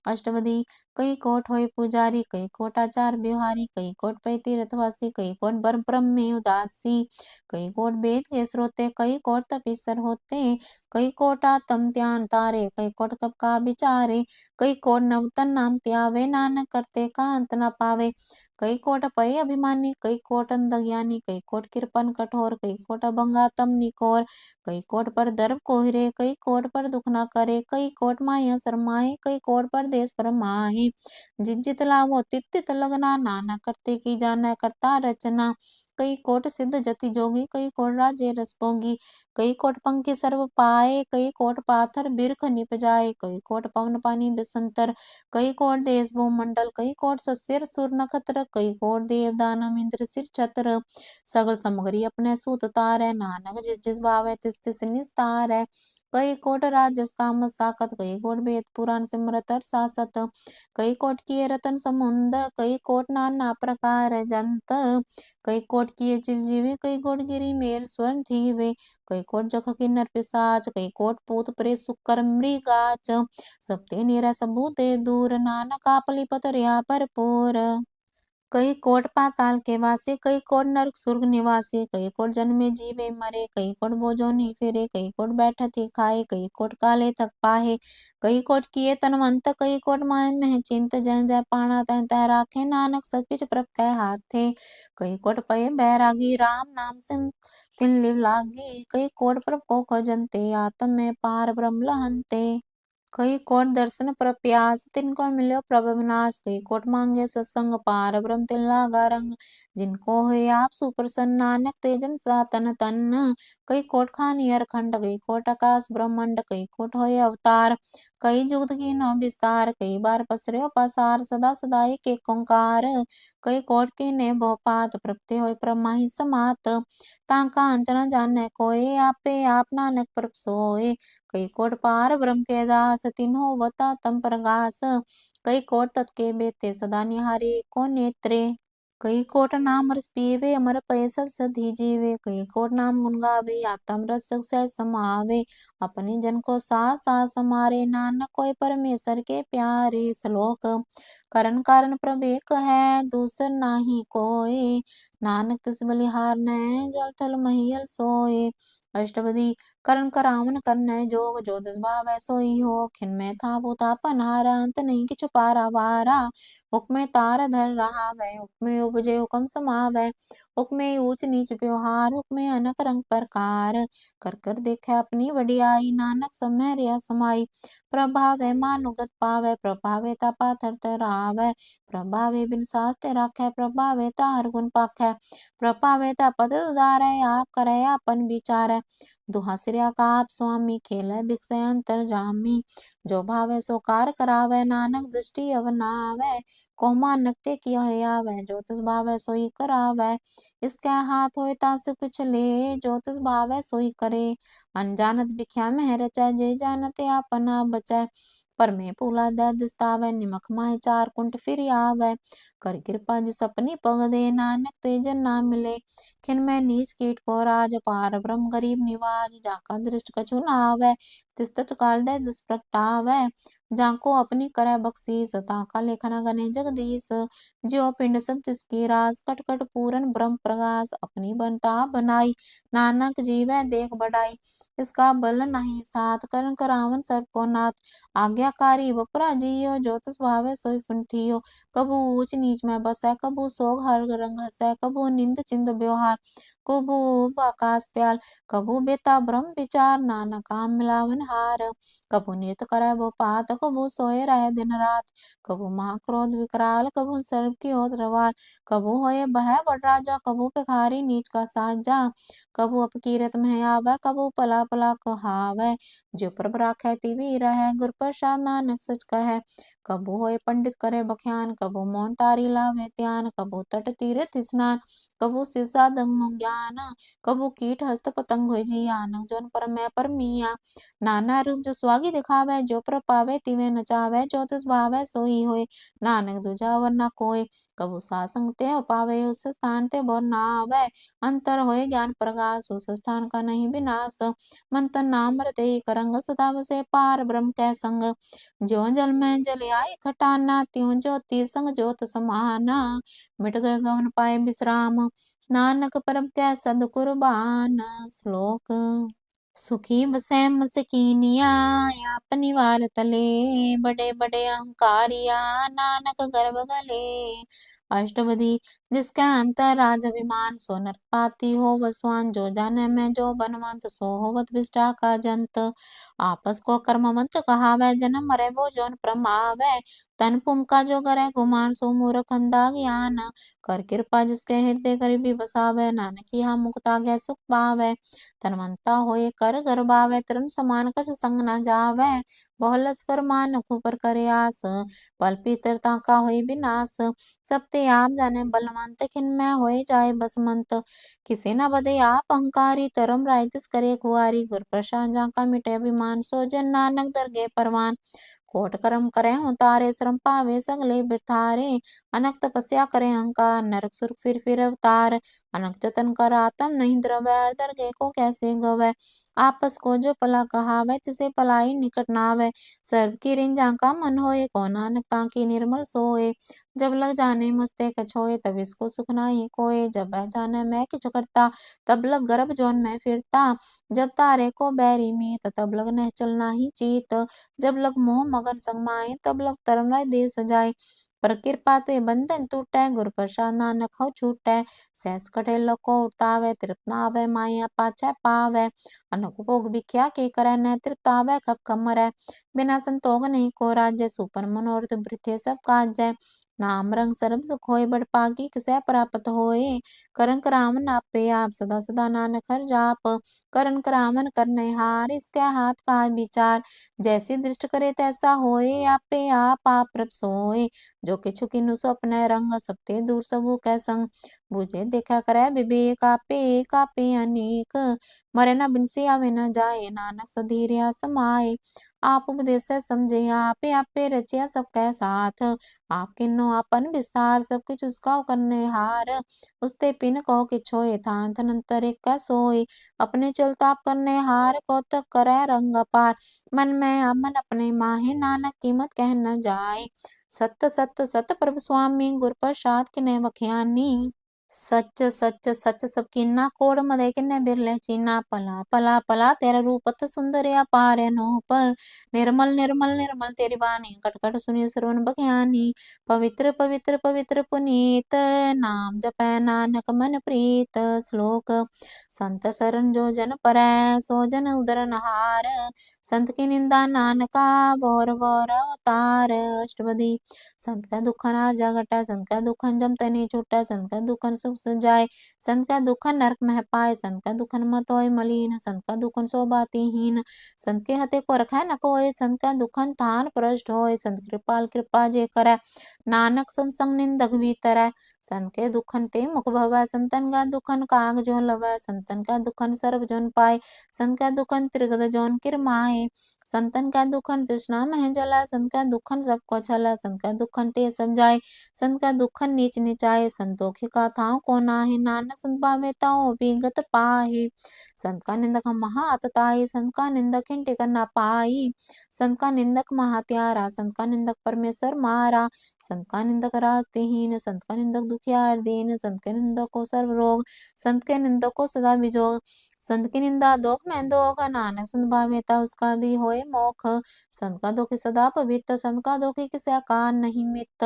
अष्टपदी। कई कोट होय पुजारी, कई कोट आचार बिहारी। कई कोट पै तीर्थवासी, कई कोट ब्रह्म में उदासी। कई कोट वेद के श्रोते, कई कोट तपस्वर होते। कई कोट आत्म ध्यान तारे, कई कोट कब का विचारे। कई कोट नवतन नाम त्यावे, नानक करते का अंत न पावे। कई कोट पय अभिमानी, कई कोट अंधज्ञानी। कई कोट कृपन कठोर, कई कोट अभंगातम निकोर। कई कोट पर दर्भ कोहिरे, कई कोट पर दुख न करे। कई कोट माया शरमाए, कई कोट पर देश पर माहे। जित जित लाभो तित तित लगना, नाना करते की जाना करता रचना। कई कोट सिद्ध जति जोगी, कई कोट राजे रस भोगी। कई कोट पंखी सर्व पाए, कई कोट पाथर बिरख निप जाए। कई कोट पवन पानी बिसंतर, कई कोट देश भूमंडल। कई कोट सस्यर सुर नखत्र, कई कोट देव दानव इंद्र सिर छत्र। सगल समगरी अपने सूत तारै, नानक जिस जिस भावै तिस तिस निस्तारै। कई कोट राजस तामस साकत, कई कोट वेद पुराण सिमरत हर सासत। कई कोट किए रतन समुंद, कई कोट नाना प्रकार जंत। कई कोट किए चिरजीवी, कई कोट गिरी मेर स्वर्ण थीवे। कई कोट जख किन्नर पिसाच, कई कोट पूत प्रेत सुकर मृगाच। सब ते निरा सबू ते दूर, नानक आपली पत रिया भरपूर। कई कोट पाताल के वासी, कई कोट नरक सुर्ग निवासी। कई कोट जन्मे जीवे मरे, कई कोट बोझोनी फिरे। कई कोट बैठत ही खाए, कई कोट काले थक पाहे। कई कोट किए तनवंत, कई कोट माय मह चिंत। जय जय पाणा तह तह राखे, नानक सब किछ प्रभ कै हाथे। कई कोट पय बैरागी, राम नाम सिम तिन लिव लागी। कई कोट प्रभ को खोजंते, आत्म में पार ब्रह्म लहंते। कई कोट दर्शन पर प्यास, तिनको मिल्यो प्रभ विनाश। कई कोट मांगे सत्संग, पार ब्रह्म तिन लागा रंग। जिनको हुए आप सुप्रसन्न, नानक ते जन सनातन तन। कई कोट खानी अरखंड, कई कोट आकाश ब्रह्मंड। कई कोट होए अवतार, कई जुगत कीन्हो विस्तार। कई बार पसर्यो पसार, सदा सदा एक ओंकार। कई कोट कीन्हे बहु पात, प्रभ ते होए परमाहि समात। ताका अंत न जाने कोय, आपे आप नानक प्रभ सोय। कई कोट पार ब्रह्म के दास, तिन्हो बता तम प्रगास। कई कोट तत् के बेते, सदा निहारे को नेत्रे। कई कोट नाम रस पीवे, अमर पय सद सद ही जीवे। कई कोट नाम गुण गावे, आत्म रस सहज समावे। अपने जन को साथ साथ समारे, नानक कोय परमेश्वर के प्यारे। श्लोक। करन कारण प्रभ एक है, दूसर नाही कोय। नानक तिस बलिहार नै, जल थल महियल सोय। अष्टपदी। करन करावन करनै जोग, जो तिस भावै सोई हो। खिन था तापन हारा, अंत नहीं किछु पारावारा। हुक्मे तार धर रहावै, हुक्मे उपजे हुकम समावै। हुक्मे ऊंच नीच व्यवहार, हुक्मे अनक रंग प्रकार। कर कर देखै अपनी वडियाई, नानक सब में रिया समाई। प्रभावै मानुगत पावै, प्रभावै ता पाथर तरावै। प्रभावै बिन सास ते राखै, प्रभावै ता हर गुण पाखै। प्रभावै ता पद उदारै, आप करै आपन विचारै। दुहा सिरया का आप स्वामी, खेलै बिकसै अंतर जामी। जो भावै सो कार करावै, नानक दृष्टि अवनावै। को मानक ते किया है आवै, जो तिस भावै सोई करावै। इसकै हाथ होय ता सब कुछ ले, जो तिस भावै सोई करे। अनजानत बिख्या मह रचै, जे जानत आपन आप बचै। पर में पूला दै दिस्तावै, निमक माहि चार कुंट फिर आवै। कर कृपा जिस अपनी पग दे, नानक ते जन ना मिले। खिन मैं नीच कीट को राज, पार ब्रह्म गरीब निवाज। जाका दृष्ट कछु न आवै, तिस्तत काल दे दुष्प्रगटावै, जाको अपनी करे बख्शीस, ताका लेखना गने जगदीश। ज्यो पिंड सब तिसकी रास, कट कट पूरन ब्रह्म प्रकाश, अपनी बनता बनाई, नानक जीवै देख बढ़ाई। इसका बल नहीं साथ, करन करावन सबको नाथ, आज्ञाकारी बपरा जियो, जो तिस भावे सोई फुनथियो। कबू ऊच नीच में बसै, कबू सोग हर रंग हसै, कबू निंद चिंद व्यवहार, कबू आकाश प्याल, कबू बेता ब्रह्म विचार, नाना काम मिलावन हार। कबू नृत्य करे वो पात, कबू सोए रहे दिन रात, कबू महाक्रोध विकराल, कबू सर्व की होत रवाल, कबू होए बह बड़ राजा, कबू भिखारी नीच का साजा, कबू अपकीरत में आवे, कबू पला पला कहावे। जो प्रभ राखै तिवी रहै, गुर प्रसाद नानक सच कहै। कबू होए पंडित करे बख्यान, कबू मौन तारी लावे त्यान, कबू तट तीरथ स्नान, कबू सिरसा दंग ज्ञान, कबू कीट हस्त पतंग होय जियान, जोन पर मैं पर मिया। नाना रूप जो स्वागी दिखावे, जो पर पावे तिवे नचावे, जो तिस भावे सोई होय, नानक दूजा वर न कोय। कबू सासंग ते पावे, उस स्थान ते बोर ना आवे, अंतर होए ज्ञान प्रकाश, उस स्थान का नहीं विनाश। मन तन नाम रते करंग, सदा बसे पार ब्रह्म कै संग, ज्यों जल में जल आए खटाना, त्यों ज्योति संग ज्योत समाना, मिट गए गवन पाए विश्राम, नानक परम कै सद कुर्बान। श्लोक। सुखी बसै मसकीनिया, अपनी वार तले, बड़े बड़े अहंकारिया, नानक गर्भ गले। अष्टपदी। जिसका अंतर राज अभिमान, सो नर पाती हो वसवान, जो जाने में जो बनवंत, सो होवत विष्टा का जंत। आपस को कर्मवंत कहावै, जन्म मरे वो जोन प्रमावै, तन पुम का जो करे गुमान, सो मूर्ख अंधा ज्ञान। कर कृपा जिसके हृदय गरीबी बसावे, नानक यहाँ मुक्त आगे सुख पावे। तनवंता होए कर गरबावे, तरुण समान कछ संग न जावे, बहुलस कर मानक ऊपर करे आस, पल पीतरता का होए विनाश। सब ते आप जाने बलवंत, खिन में होए जाए बसमंत, किसे न बदे आप अहंकारी, तरम राय तिस करे खुआरी। गुर प्रसाद जाका मिटे अभिमान, सो जन नानक दरगे परवान। कोट कर्म करे उतारे, श्रम पावे सगले बिरथारे, अनक तपस्या करे अहंकार, नरक सुर फिर अवतार। अनक जतन कर आतम नहीं द्रवै, दरगे को कैसे गवै। आपस को जो पला कहावै, तिसे पलाई निकट नावै। सर्व की रिन जाका मन होए, को नानक ताकी निर्मल सोए। जब लग जाने मुझते कछोए, तब इसको सुख नाही कोय। जब बह जाने मैं किछ करता, तब लग गर्भ जोन में फिरता। जब तारे को बैरी मीत, तब लग नह चलना ही चीत। जब लग मोह मगन संग माए, तब लग तरम राय देश सजाए। पर कृपा ते बंधन टूटै, गुर प्रसाद नानक हौ छूटै। सहस कटे लको उतावै, तृप्त न आवे माया पाछै पावै। अनक भोग भिख्या के करੈ, न तृप्त आवे कब कब मरै। बिना संतोष नहीं को राज्य, सुपन मनोरथ वृथे सब काजै। नाम रंग सरब सुख होय, बड़ पागी किसै प्राप्त होय। करन करावन आपे आप, सदा सदा नानक हर जाप। करन करावन करनै हार, इसकै हाथ का विचार। जैसी दृष्ट करे तैसा होए, आपे आप प्रभ सोए। जो किछु किन्नु सो अपने रंग, सब ते दूर सबू कै संग। बुझे देखा करै विवेक, आपे आपे अनेक। मरे न बिनसी आवे न जाए, नानक सधीरया समाए। आप उपदेश समझे आपे, आपे रचिया सबकै साथ। आप किन्नो आपन विस्तार, सब कुछ उसका करने हार। उसते पिन कहो किछ होए, थान थन अंतर एक कै सोए। अपने चलता आप करने हार, कौतक करै रंग अपार। मन में आप मन अपने माहे, नानक कीमत कह न जाए। सत्य सत्य सत प्रभु स्वामी, गुर प्रसाद किने बख्यानी। सच सच सच सब कीना, कोड मदे किन्ने बिरले चीना। पला पला पला तेरा रूपत सुंदर अपार अनूप। निर्मल निर्मल निर्मल तेरी बानी, कट कट सुनी श्रवण बख्यानी। पवित्र पवित्र पवित्र पुनीत, नाम जपै नानक मन प्रीत। श्लोक। संत शरण जो जन परै, सो जन उदरन हार। संत की निंदा नानका, बोर बोर अवतार। अष्टपदी। संत का दुख नार जा घटाय, संत का दुखन जम तनी छूटै, संत का दुखन सुख सजाय। संत का दुखन नरक मह पाय, संत का दुखन मत होय मलीन। संत का दुखन सो बाती हीन, संत के हते को रखै न कोय। संत का दुखन थान प्रष्ट होय, संत कृपाल कृपा जे करै। नानक संत संग निंदक भी तरै। संत के दुखन ते मुख भवै, संतन का दुखन काग जो लवै। संतन का दुखन सर्व जोन पाय, संत का दुखन त्रिगद जोन किरमाए। संतन का दुखन तृष्णा मह जलै, संत का दुखन सबको छलै। संत का दुखन ते सब जाय, संत का दुखन नीच निचाय। संतों के कथा ताओ को नाहे, नानक संत पावे ताओ विगत पाहे। संत का निंदक हम महातताई, संत का निंदक हिन टिकन ना पाई। संत का निंदक महात्यारा, संत का निंदक परमेश्वर मारा। संत का निंदक राजतेहीन, संत का निंदक दुखियार दीन। संत के निंदक को सर्व रोग, संत के निंदक को सदा बिजोग। संत की निंदा दोख में दोख, नानक संत भावेता उसका भी होए मोख। संत का दोखी सदा पवित्र, संत का दोखी किसे आकार नहीं मित।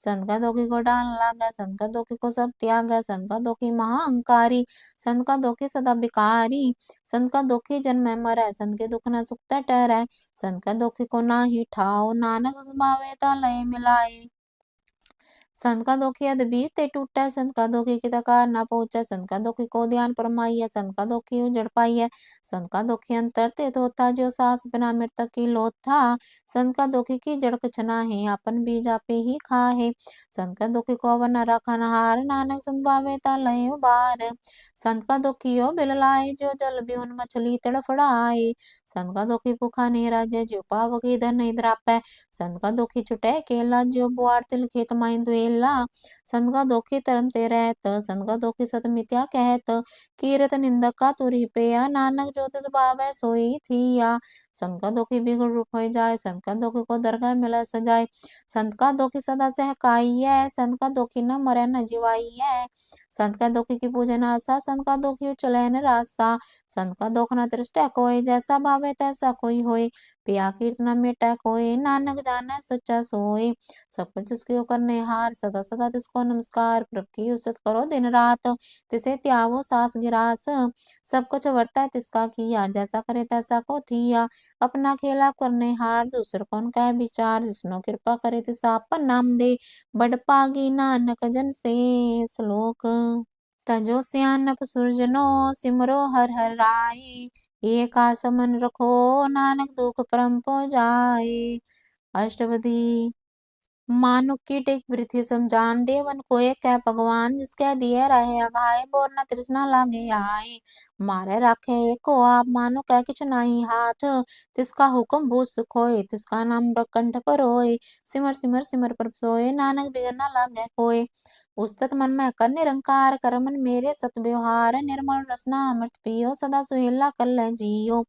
संत का दोखी को डाल लागा, संत का दोखी को सब त्यागा। संत का दोखी महाअंकारी, संत का दोखी सदा बिकारी। संत का दोखी जन्म मरै, संत के दुख न सुखता टरै। संत का दोखी को ना ही ठाओ, नानक संत भावेता लय मिलाए। संत का दोखी अद बीत ते टूटा, संत का दोखी की तकार ना पहुंचा। संत का दोखी को ध्यान परमाई है, संत का दोखी उजड़ पाई है। संत का दोखी अंतर ते होता, जो सास बिना मृतक की लोथ था। संत का दोखी की जड़ कुछ ना है, अपन बीज आपे ही खाहे। संत का दोखी को अवर न रखा नहार, नानक संत भावेता लय उबार। संत का दोखी ओ बिल लाए, जो जल बिहुन मछली तड़फड़ाए। संत का दोखी भूखा नहीं राजे, जो पावकी धन नहीं द्रापै। संत का दोखी छुटे केला, जो बुआर तिल खेत माई दुएला। संत का दोखी तरम ते रहत, संत का दोखी सत मिथ्या कहत। कीरत निंदक का तुरहि पेया, नानक जो तिस भावै सोई थिया। संत का दोखी बिगड़ रूप हो जाए, संत का दोखी को दरगाह मिला सजाए। संत का दोखी सदा सहकाई है, संत का दोखी न मरै न जिवाई है। संत का दोखी की पूजन आशा, संत का दोखी उचलै न रासा। संत का दोख न दृष्टै कोय, जैसा भावे तैसा कोई होय। पिया कीर्तन मिटै कोय, नानक जानै सच्चा सोय। सब पर तिसको करने हार, सदा सदा तिसको नमस्कार। प्रभु की उसित करो दिन रात, तिसे त्यागो सास गिरास। सब कुछ वर्ता है तिसका किया, जैसा करे तैसा को थिया। अपना खेला करने हार, दूसर कौन कह विचार। जिसनो कृपा करे तिस आपन नाम दे, बड़ पागी नानक जन से। श्लोक। तजो सियानप सुरजनो, सिमरो हर हर राय। एक आस मन रखो, नानक दुख परम पो जाए। अष्टपदी। मानुक की टेक पृथ्वी समझान, देवन को एक कह भगवान। जिसके दिए रहे अघाए, बोर न तृष्णा लागे आए। मारे राखे एको आप, मानो कह किछ नाही हाथ। तिसका हुक्म बूझ सुख होय, तिसका नाम कंठ पर होय। सिमर सिमर सिमर प्रभ सोय, नानक बिघन न लागे कोय। उस्तत मन में कर निरंकार, कर मन मेरे सत व्यवहार। निर्मल रसना अमृत पियो, सदा सुहेला कर ले जियो।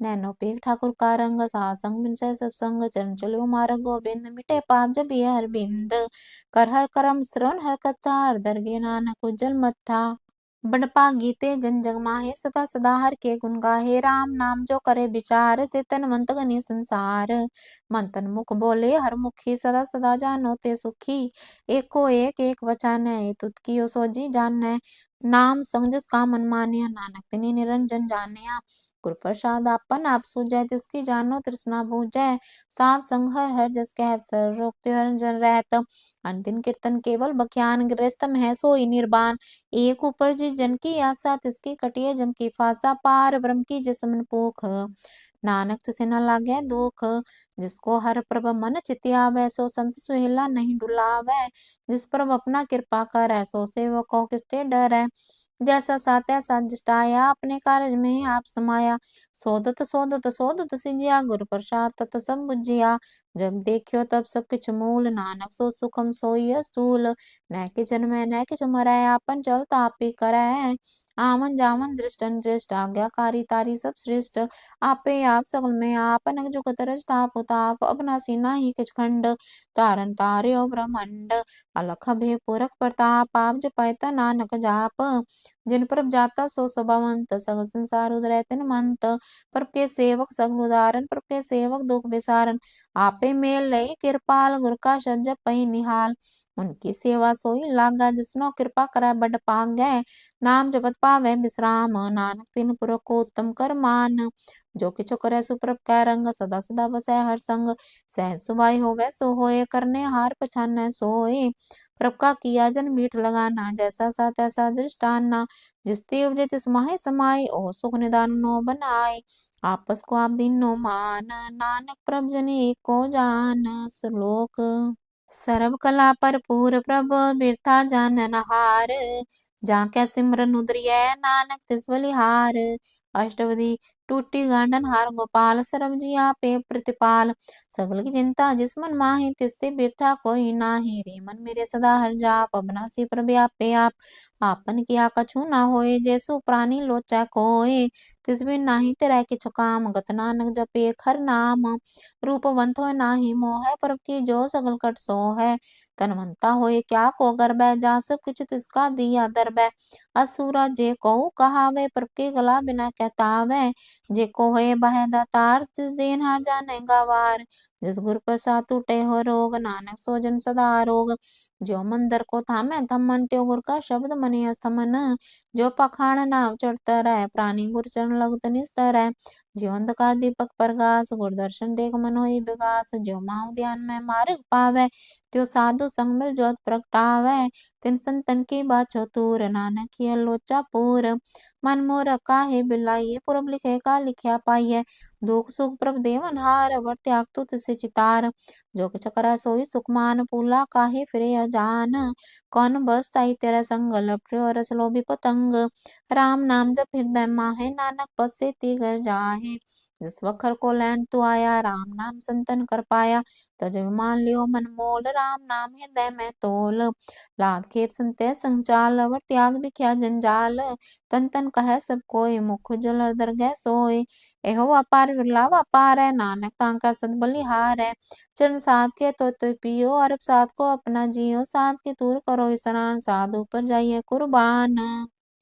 नैनो पेख ठाकुर का रंग, सासंग बिन सह सब संग। चरण चलो मार्ग गोबिंद, मिटे पाप जब ये हर बिंद। कर हर करम श्रवण हर कथा, हर दरगे नानक उज्जवल मत्था। बड़ पागी ते जन जग माहे, सदा सदा हर के गुण गाहे। राम नाम जो करे विचार, से तन मन तन संसार। मन तन मुख बोले हर मुखी, सदा सदा जानो ते सुखी। एको एक वचन है, तुत कियो सोजी जानै। नाम संग जिसका मन मानिया, नानक तिन्ही निरंजन जानिया। गुर प्रसाद आपन आप सूझै, तिसकी जानो तृष्णा बूझै। सात संग हर हर जस कहत, सर रोग त्यों जन रहत। अंतिम कीर्तन केवल बख्यान, गृहस्थ है सोई निर्वाण। एक ऊपर जिस जन की आशा, तिसकी कटिए जम की फासा। पार ब्रह्म की जिसमन पूख, नानक तिसे न लागे दुख। जिसको हर प्रभ मन चितियावै, सो संत सुहेला नहीं डुलावै। जिस प्रभ अपना कृपा करै, सो सेवक को किसते डरै। जैसा सा तैसा जिष्टाया, अपने कारज में आप समाया। सोदत सोदत सोदत सिजिया, गुर प्रसाद तत सब बुझिया। जब देखियो तब सब किछ मूल, नानक सो सुखम सोई स्थूल। न किछ जन्मै न किछ मरै, आपन चलत आपे करै। आमन जामन दृष्टन दृष्ट, आज्ञाकारी तारी सब श्रेष्ठ। आपे आप सगल में आप, अनक जुगत रज ताप उताप। अबनासी नाही किछ खंड, तारन तार्यो ब्रह्मंड। अलख भे पुरख प्रताप, आप जपै ता नानक जाप। जिन प्रभ जाता सो स्वभावंत, सगल संसार उदरै तिन मंत। प्रभ के सेवक सगल उदारन, प्रभ के सेवक दुख बिसारन। आपे मेल लई कृपाल, गुर का शब्द जपै निहाल। उनकी सेवा सोई लागा, जिसनो कृपा करै बड़ पागै। नाम जपत पावै विश्राम, नानक तिन पुरख को उत्तम कर मान। जो किछु करै सुप्रभ कै रंग, सदा सदा बसै हर संग। सहज सुभाई होवै सो होय, करने हार पछानै सोय। प्रभ का किया जन मीठ लगाना, जैसा सा तैसा दृष्टाना। जिस ते उपजे तिस माहि समाई, ओ सुख निदान नो बनाई। आपस को आप दीनो मान, नानक प्रभ जन एक को जान। श्लोक। सर्व कला भरपूर प्रभ, बिरथा जानन हार। जाके सिमरन उदरियै, नानक तिस बलिहार। अष्टपदी। टूटी गांडन हार गोपाल, सरब जिया पे प्रतिपाल। सगल की चिंता जिस मन माहि, तिस ते बिरथा कोई नाहि। रे मन मेरे सदा हर जाप, अबनासी प्रभ आपे आप। आपन किया कछु ना होए, जैसो प्राणी लोचै कोय। तिस बिन नाहि तेरै किछु काम, गत नानक जपे हर नाम। रूपवंत होय नाहि मोहै, प्रभ की जो सगल कट सोहै। तनवंता होए क्या को गर्बै, जा सब किछु तिसका दिया दरबै। असुरा जे कहु कहावे, प्रभ के गला बिना कहतावै। जे को होए बह दातार, तिस देनहार जाने गवार। जिस गुर प्रसाद टूटे हो रोग, नानक सो जन सदा रोग। ज्यों मंदर को थामै थमन, त्यों गुर का शब्द मने अस्थमन। ज्यों पाखाण नाव चढ़तरै, प्राणी गुर चरण लगत निस्तर। ज्यों अंधकार दीपक प्रगास, गुर दर्शन देख मन होई विगास। ज्यों माहु ध्यान में मार्ग पावै, त्यों साधु संग मिल ज्योत प्रगटावै। तिन संतन की बाछो तूर, नानक हिय लोचा पूर। मन मोर काहे बिलाइए, पुरब लिखे का लिखया पाइयै। दुख सुख प्रभ देवन हार, वर त्याग तो तिसे चितार। जो किछ करੈ सोई सुख मान, पूला काहे फिरे अजान। कौन बस ताई तेरा संग, लपटो रस लोभी पतंग। राम नाम जप हृदय माहे, नानक बस से ती घर जाहे। जिस वखर को लैन तू आया, राम नाम संतन कर पाया। तज मान लियो मन मोल, राम नाम हृदय में तोल। लाद खेप संते संचाल, वर त्याग बिख्या जंजाल। तन तन कहै सब कोय, मुख उजल दरगह सोय। एहो व्यापार विरला व्यापार है, नानक तांका सद बलिहार। चरण साध के तो पियो, अरब साध को अपना जियो। साध के दूर करो स्नान, साध ऊपर जाइए कुर्बान।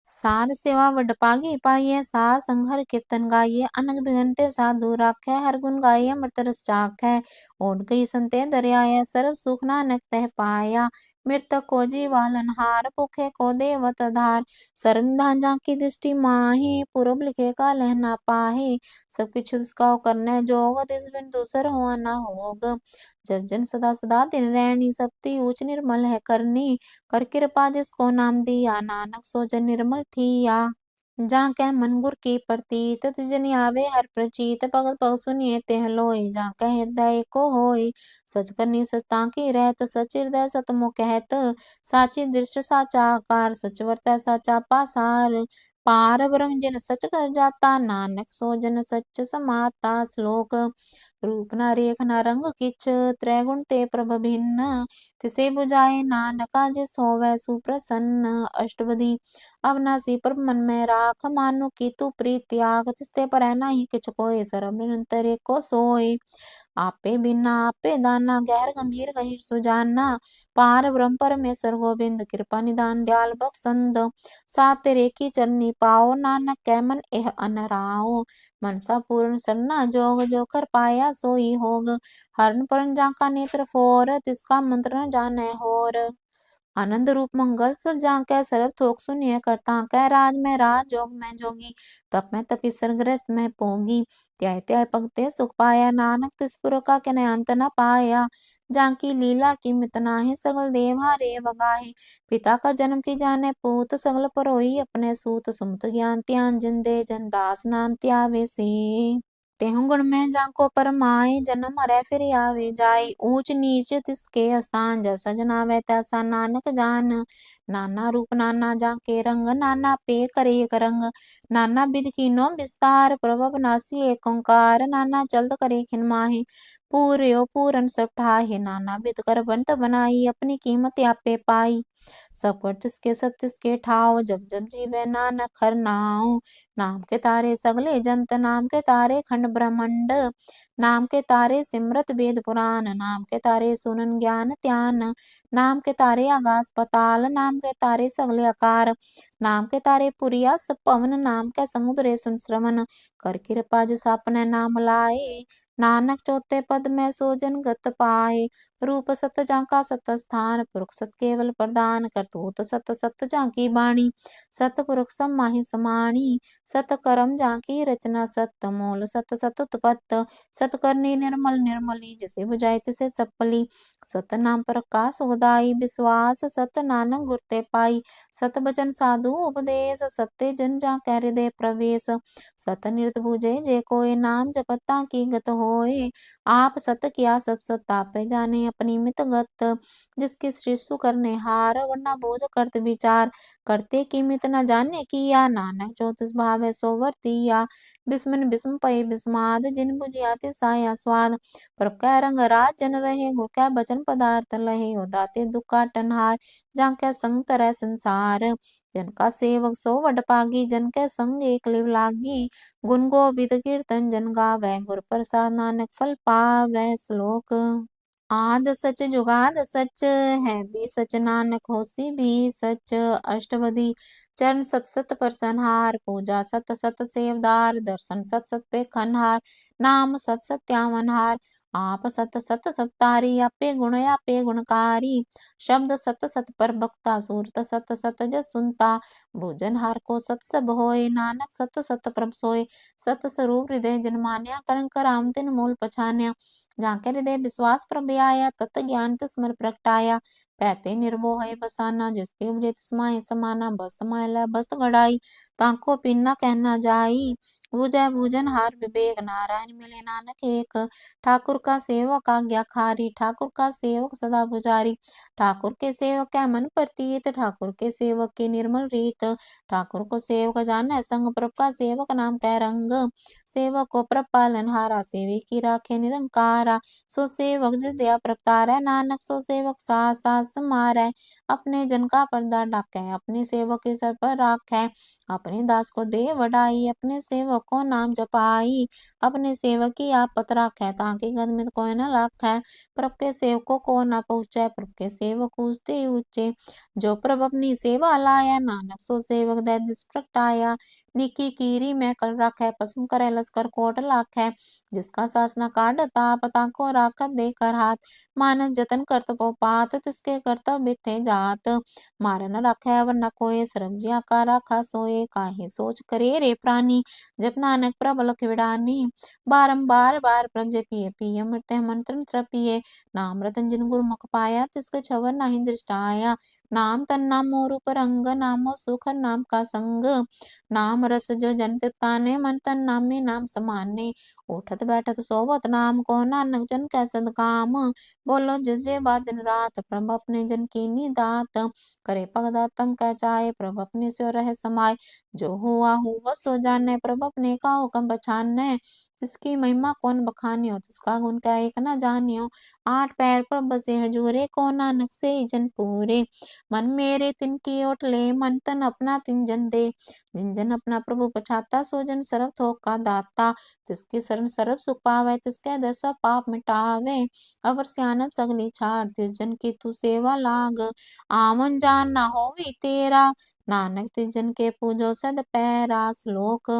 साध सेवा वड पागी पाइये, साध संग हर कीर्तन गाइये। अनग बिगंते साधु राखै, हर गुण गाइये अमृत रस चाखै। ओढ़ गई संते दरियाया, सर्व सुख नानक तह पाया। मृतक को जीवालन हार, भूखे को देवत धार। शरण धांजा की दृष्टि माही, पूरब लिखे का लहना पाही। सब किछु उसका करने जोग, तिस बिन दूसर हुआ ना होग। जब जन सदा सदा दिन रैनी, सबती ऊच निर्मल है करनी। कर कृपा जिसको नाम दिया, नानक सो जन निर्मल थिया। जहाँ कह मन गुर की प्रतीत, तिजनि आवे हर प्रचीत। पग पग सुनिए तेह लोय, जहाँ कह हृदय को होय। सच करनी सचता की रहत, सच हृदय सत मुख कहत। साची दृष्ट साचा आकार, सच वर्तै साचा पासार। पार ब्रह्म जिन सच कर जाता, नानक सो जन सच समाता। श्लोक रूप न रेख न रंग किछ, त्रैगुण ते प्रभ भिन्न। तिसे बुझाए नानका, जिस होवै सुप्रसन्न। अष्टपदी अविनाशी प्रभ मन में राख, मानो की तू प्रीत त्याग। तिसते परै नाहि किछु कोय, सरब निरंतर एको सोय। आपे बिना आपे दाना, गहर गंभीर गहीर सुजाना। पार ब्रह्म परमेश्वर गोविंद, कृपा निदान दयाल बख्शंद। सात तेरे की चरनी पाओ, नानक कै मन एह अनराओ। मनसा पूर्ण सरना जोग, जो कर पाया सोई होग। हरण परन जाका नेत्र फोर, तिसका मंत्र न जाने होर। आनंद रूप मंगल सब जाकै, सरब थोक सुनिए करता कै। राज में राज, जोग में जोगी, तप में तपी सरग्रस्त में पोगी। त्याय त्याय पगते सुख पाया, नानक तिस पुर का कने अंत न पाया। जाकी लीला की मित नाहि, सगल देव हारे बगाहे। पिता का जन्म की जाने पूत, सगल परोई अपने सूत। सुमत ज्ञान त्यान जिन दे, जन दास नाम त्यावे से। तेहु गुण में जाको परमाए, जन्म मरै फिर आवे जाए। ऊंच नीच तिसके स्थान, जैसा जनावै तैसा नानक जान। नाना रूप नाना जाके रंग, नाना पे करे एक रंग। नाना बिध कीनो विस्तार, प्रभ अविनाशी एक ओंकार। नाना चलत करे खिन माहे, पूर्यो पूरन सब ठाहे। नाना बिध कर बनत बनाई, अपनी कीमत आपे पाई। सब पर तिसके सब तिसके ठाव, जब जब जीवे नानक हर नाव। नाम के तारे सगले जंत, नाम के तारे खंड ब्रह्मंड। नाम के तारे सिमरत वेद पुराण, नाम के तारे सुनन ज्ञान त्यान। नाम के तारे आकाश पताल, नाम के तारे सगले आकार। नाम के तारे पुरिया सब पवन, नाम के समुद्रे सुन श्रवण। कर कृपा जिस आपने नाम लाए, नानक चौथे पद में सो जन गत पाए। रूप सत जाका सत स्थान, पुरख सत केवल प्रदान। करतूत सत सत जाकी बाणी, सत पुरख सब माहि समाणी। सत करम जाकी रचना सत, मोल सत सत उत्पत। सत करनी निर्मल निर्मली, जिसे बुझाए तिसे सपली। सत नाम प्रकाश सुखदाई, विश्वास सत नानक गुर ते पाई। सत बचन साधु उपदेश, सत्य जन जा कै हृदय प्रवेश। सत निरत बुझे जे कोय, नाम जपता की गत होय। आप सत किया सब सत आपे जाने, अपनी मित गत, जिसकी सृष्टि करने हार, वरना बोझ करत विचार, करते की मित न जाने किया, नानक जो तिस भावै सो वर्तिया, बिस्मिन बिस्म पै बिस्माद, जिन बुझिया तिसाया स्वाद, प्रभ कै रंग राज जन रहे, गुर कै बचन पदार्थ लहे, हो दाते दुख का टनहार, जाके संग तरह संसार, जन का सेवक सो वड पागी, जन के संग एक लिव लागी, गुण गोविंद कीर्तन जन गावै, गुर प्रसाद नानक फल पावै। श्लोक आद सच जुगाद सच है भी सच, नानक होसी भी सच, अष्टपदी चरण सत सत पर संहार, पूजा सत सत सेवदार, दर्शन सत सत पे खनहार, नाम सत सत्यावनहार, आप सत सत सत्तारी, आपे गुणकारी, शब्द सत सत पर बक्ता, सूरत सत सत जस सुनता, भोजन हार को सत सब होए, नानक सत सत प्रभ सोए, सत स्वरूप हृदय जन मान्या, करन कराम तिन मूल पछान्या, जाके हृदय विश्वास प्रभ आया, तत ज्ञान तिस्मर प्रगटाया, पैते निर्मोह है बसाना, जिसके उपजे तिसमाय समाना, बस्त मायला बस्त गड़ाई, ताको पिन्ना कहना जाई, बुझै बूझन हार विवेक, नारायण मिले नानक एक, ठाकुर का सेवक आज्ञाकारी, ठाकुर का सेवक सदा पुजारी, ठाकुर के सेवक कै मन प्रतीत, ठाकुर के सेवक की निर्मल रीत, ठाकुर को सेवक जानै संग, प्रभ का सेवक नाम कै रंग, सेवक को प्रभ पालनहारा, सेवी की राखे निरंकारा, सो सेवक जिस दया प्रगटारै, नानक सो सेवक साथ साथ समारै, अपने जन का पर्दा ढाकै, अपने सेवक के सर पर राखै, अपने दास को दे वडाई, अपने सेवक को नाम जपाई, अपने सेवक की आपत राखै, ताकि गद में कोई न लाखै, प्रभ के सेवकों को न पहुँचै, प्रभ के सेवक ऊंचते ऊंचे, जो प्रभ अपनी सेवा लाया, नानक सो सेवक दै दिस प्रगटाया, निकी कीरी मैं कल राखै, पसम करे लस्कर कोट लाखै, जिसका सासना काढ़ ताप, ताको राखत देकर हाथ, मानस जतन करत पो पात, तिसके करतब बिथे जात, मार न राखै वर न कोय, सरबजिया का राखा सोए, काहे सोच करे रे प्राणी, जप नानक प्रभ लख विडानी, बारंबार बार प्रभ जपिए, पिय अमृत मंत्र त्रपिए, नाम रतन जिन गुरमुख पाया, तिसके छवर नाही दृष्ट आया, नाम तन नामो रूप रंग, नामो सुख नाम का संग, नाम रस जो जन तृप्ताने, मन तन नामे नाम समाने, उठत बैठत सोवत नाम को, नानक जन कै सदकाम, बोलो जिस जे बात दिन रात, प्रभ अपने जन कीनी दात, करे पग दातम कै चाहे, प्रभ अपने स्यो रह समाय, जो हुआ हुआ सो जाने, प्रभ अपने का हुक्म पछानै, तिसकी महिमा कौन बखानियो, तिसका गुण क्या एक न जानियो, आठ पैर पर बसे हजूरे, को नानक से जन पूरे, मन मेरे तिनकी ओट ले, मन तन अपना तिन जन दे, जिन जन अपना प्रभु पछाता, सो जन सरब थोक का दाता, तिसकी शरण सरब सुख पावै, तिसके दसा पाप मिटावे, अवर सियानब सगली छाड़, तिस जन की तू सेवा लाग, आवन जान ना होवी तेरा, नानक तिस जन के पूजो सद पैरा। श्लोक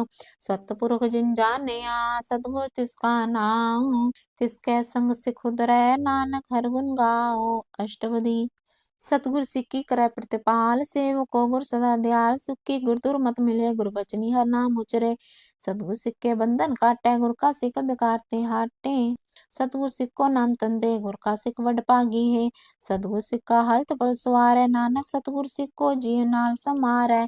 सतपुरख जिन जानिया, सतगुर तिसका नाम, तिसके संग सिख उतरै, नानक हर गुण गाओ। अष्टपदी सतगुर सिक्की करै प्रतिपाल, सेवको गुर सदा दयाल, सुखी गुर दुर्मत मिले, गुर बचनी हर नाम उचरे, सतगुर सिक्के बंधन काटै, गुर का सिख बेकारते हाटे, सतगुर सिक्को नाम तंदे, गुर का सिख वड पागी है, सतगुर सिक्का हल्त पल सवारै, नानक सतगुर सिक्को जिय नाल समारै,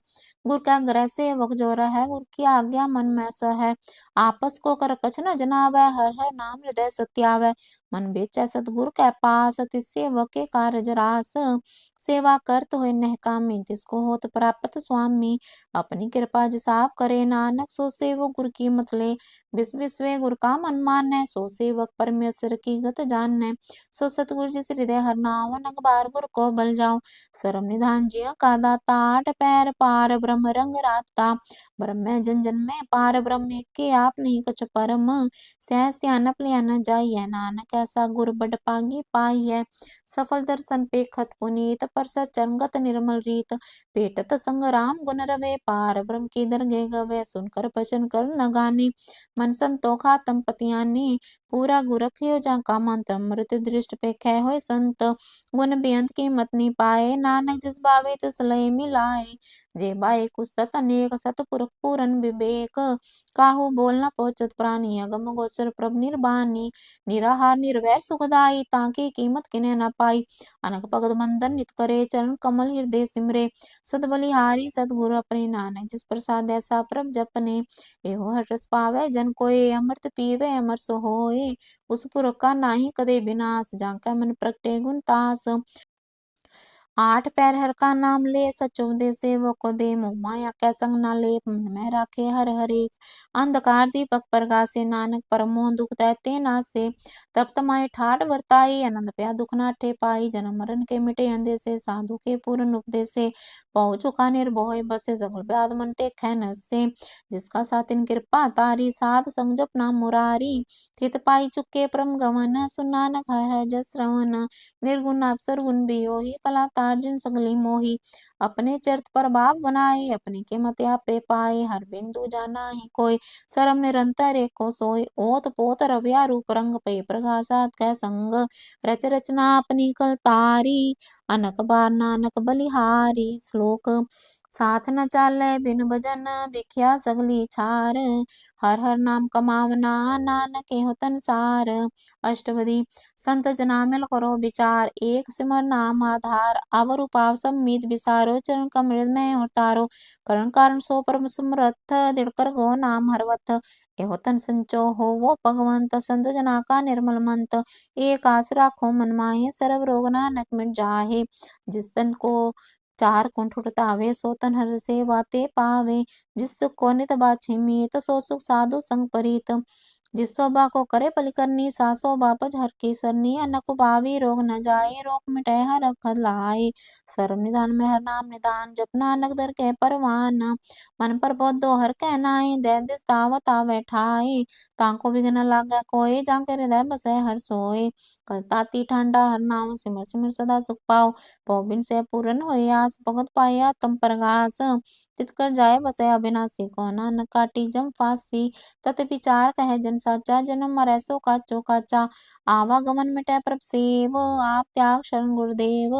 गुर का ग्रह सेवक जो रहै, गुर की आज्ञा मन में सहै, आपस को कर कछ न जनावै, हर हर नाम हृदय सत्यावै, मन बेचै सतगुर कै पास, तिस सेवक के कारज रास, सेवा करत होय नहकामी, तिसको होत प्राप्त स्वामी, अपनी कृपा जिसाब करे, नानक सो सेवक गुर की मत ले, विस विस्वे गुर का मन मानै, सो सेवक परमेश्वर की गत जानै, सो सतगुर जिस हृदय हर नावन, अखबार गुर को बल जाओ, सरम निधान जिया का दाता, आठ पैर पार ब्रह्म रंग राता, ब्रह्म में जन जन में पार ब्रह्म एक के आप नहीं कछ परम, सह सियानप लिया न जाइए, नानक ऐसा गुर बड पागी पाइयै, सफल दर्शन पेखत पुनीत, परसत चरंगत निर्मल रीत, पेटत संग्राम गुण रवे, पार ब्रह्म की दरगे गवे, सुनकर भजन कर न गाने, मन संतोखा तम पतियाने, पूरा गुर रखियो जा का मंत्र, मृत दृष्ट पेखै होय संत, गुण बेअंत की मत नहीं पाए, नानक जिस भावे तिस लय मिलाए, जे बाए कुस्तत अनेक, सतपुरख पूरन विवेक, काहू बोल न पहुँचत प्राणी, अगम गोचर प्रभ निर्बानी, निराहार निर्वैर सुखदाई, ताके कीमत किने न पाई, अनक भगत बंदन नित करे, चरण कमल हृदय सिमरे, सद बलिहारी सतगुरु अपने, नानक जिस प्रसाद ऐसा प्रभ जपने, एहो हर रस पावे जन कोय, अमृत पीवे अमर सो होए, पाए, उस पुरख का नाहीं कदे विनाश, जांकै मन प्रगटे गुण तास। आठ पैर हर का नाम ले, सचो उपदेश वो को दे, मोह माया कै संग ना लेप, मन में राखे हर हरेक। अंधकार दीपक प्रगासे, नानक परम मोह दुख दैते नासे। तब तमाए ठाठ वर्ताई, आनंद पया दुख नाठे पाई, जन्म मरण के मिटे अंदेसे, साधु के पूर्ण उपदेसे। पहुँ चुका निर्भय बसे, सकल व्याध मन ते खै नसे। जिसका सातिन कृपा तारी, साध संग जपना मुरारी। थित पाई चुके परम गमन, सुन नानक हर हर जस श्रवण। निर्गुण अवसर गुण बियोही, कला तार्जुन सगली मोही। अपने चरित पर भाव बनाए, अपने के मत आपे पाए, हर बिंदु जाना ही कोई, सरम निरंतर एको सोय। ओत पोत रव्या रूप रंग, पे प्रकाशात कै संग। रच रचना अपनी कल तारी, अनक बार नानक बलिहारी। श्लोक साथ न चालै बिन भजन, भिख्या सगली छार। हर हर नाम कमावना, नानक एहो संसार। अष्टपदी संत जना मिल करो विचार, एक सिमर नाम आधार। अवर उपाव सम्मीत विसारो, चरण कमल में उतारो। करण कारण सो परम समर्थ, दृढ़ कर गो नाम हरवत। एहो तन संचो हो वो भगवंत, संत जना का निर्मल मंत। एक आस राखो मन माहे, सर्व रोग नानक मिट जाहे। जिस तन को चार कुंठ उठतावे, सो तन हर से बाते पावे। जिस सुख को नित बाछी मीत, सो सुख साधु संग परीत। जिस सोबा को करे पल करनी, सासो बापज हर की सरनी। अनक पावी रोग न जाए, रोग मिटे हर अखद लाए। सर्व निधान में हर नाम निधान, जपना अनक दर के परवान। मन पर बोधो हर कह नाई, दे दिस तावत आवे ठाई। ताको बिघन लागे कोय, जाके हृदय बसे हर सोय। कल ताती ठंडा हर नाम, सिमर सिमर सदा सुख पाओ। पौबिन से पूरन होय आस, भगत पाया तम परगास। तित कर जाय बसे अविनाशी, को नानक काटी जम फांसी। तत विचार कहे जन साचा, जन्म मरै सो काचो काचा। आवागमन मिटै प्रभ सेव, आप त्याग शरण गुरुदेव।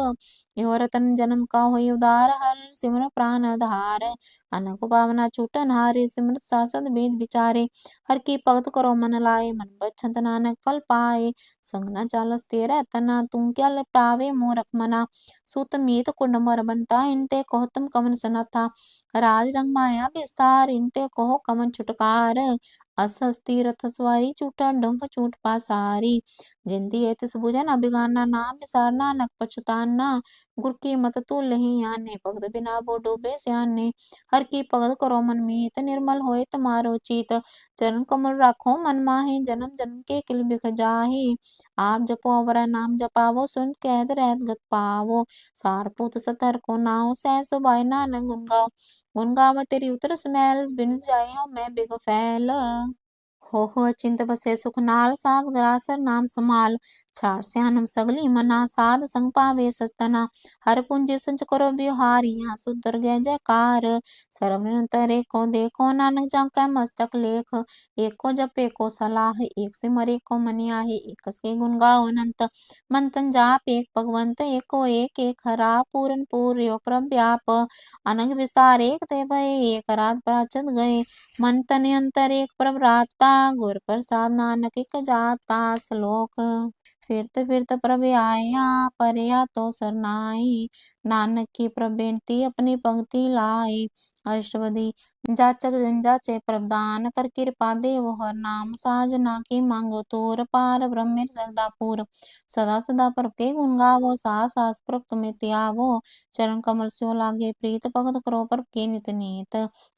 यो रतन जन्म का होई उदार, हर सिमर प्राण आधार। अनक पावना छूटन हारे, सिमरत सासत वेद विचारे। हर की भगत करो मन लाए, मन बछंत नानक फल पाए। संग न चालस तेरा तना, तुम क्या लपटावे मोरख मना। सुत मीत कुंड मर बनता, इनते कहो तुम कवन सनाथा। राज रंग माया विस्तार, इनते कहो कवन छुटकार। अस हस्ती रथ सवारी, छूटा डंफ छूट पासारी। जिनती है तिस बुझन अभिगाना, नाम विसार नानक पछुताना। गुर की मत तुलहि आने, भगत बिना बो डूबे सयाने। हर की भगत करो मन मीत, निर्मल होए तुम्हारो चीत। चरण कमल राखो मन माहि, जन्म जन्म के किल बिख जाहि। आप जपो अवर नाम जपावो, सुन कहत रहत गत पावो। सारपुत सतर को नाव, सह सुभाए नानक गुण गाओ। गुण गावत तेरी उतरस मैल, बिन जाए हो मैं बिग फैल। हो अचिंत बसे सुख नाल, सास ग्रासर नाम समाल। छाड़ स्यानम सगली मना, साध संग पावे सस्तना। हर पुंजी संच करो बिहार, यहाँ सुधर गए जयकार। सर्व निरंतर एको देखो, नानक जाकै मस्तक लेख। एको जप एको सलाह, एक सिमर एको मनि आहे। एकस के गुण गाओ अनंत, मन तन जाप एक भगवंत। एको एक हरा, पूरन पूर्यो प्रभ व्याप। अनंग विस्तार एक ते भय, एक रात पराचत गए। मन तन अंतर एक प्रभ राता, गुर प्रसाद नानक एक जाता। श्लोक फिरत फिरत प्रभ आया, परया तो सरनाई। नानक की प्रबेनती अपनी पंक्ति लाई। अष्टपदी जाचक जन जाचे प्रभ दान, कर कृपा देव हर नाम। साजना की मांगो तोर, पार ब्रह्म सरदा पूर। सदा सदा प्रभ के गुण गावो, सास सास प्रभ तुम्हें त्यावो। चरण कमल स्यो लागे प्रीत, भगत करो प्रभ के नित नीत।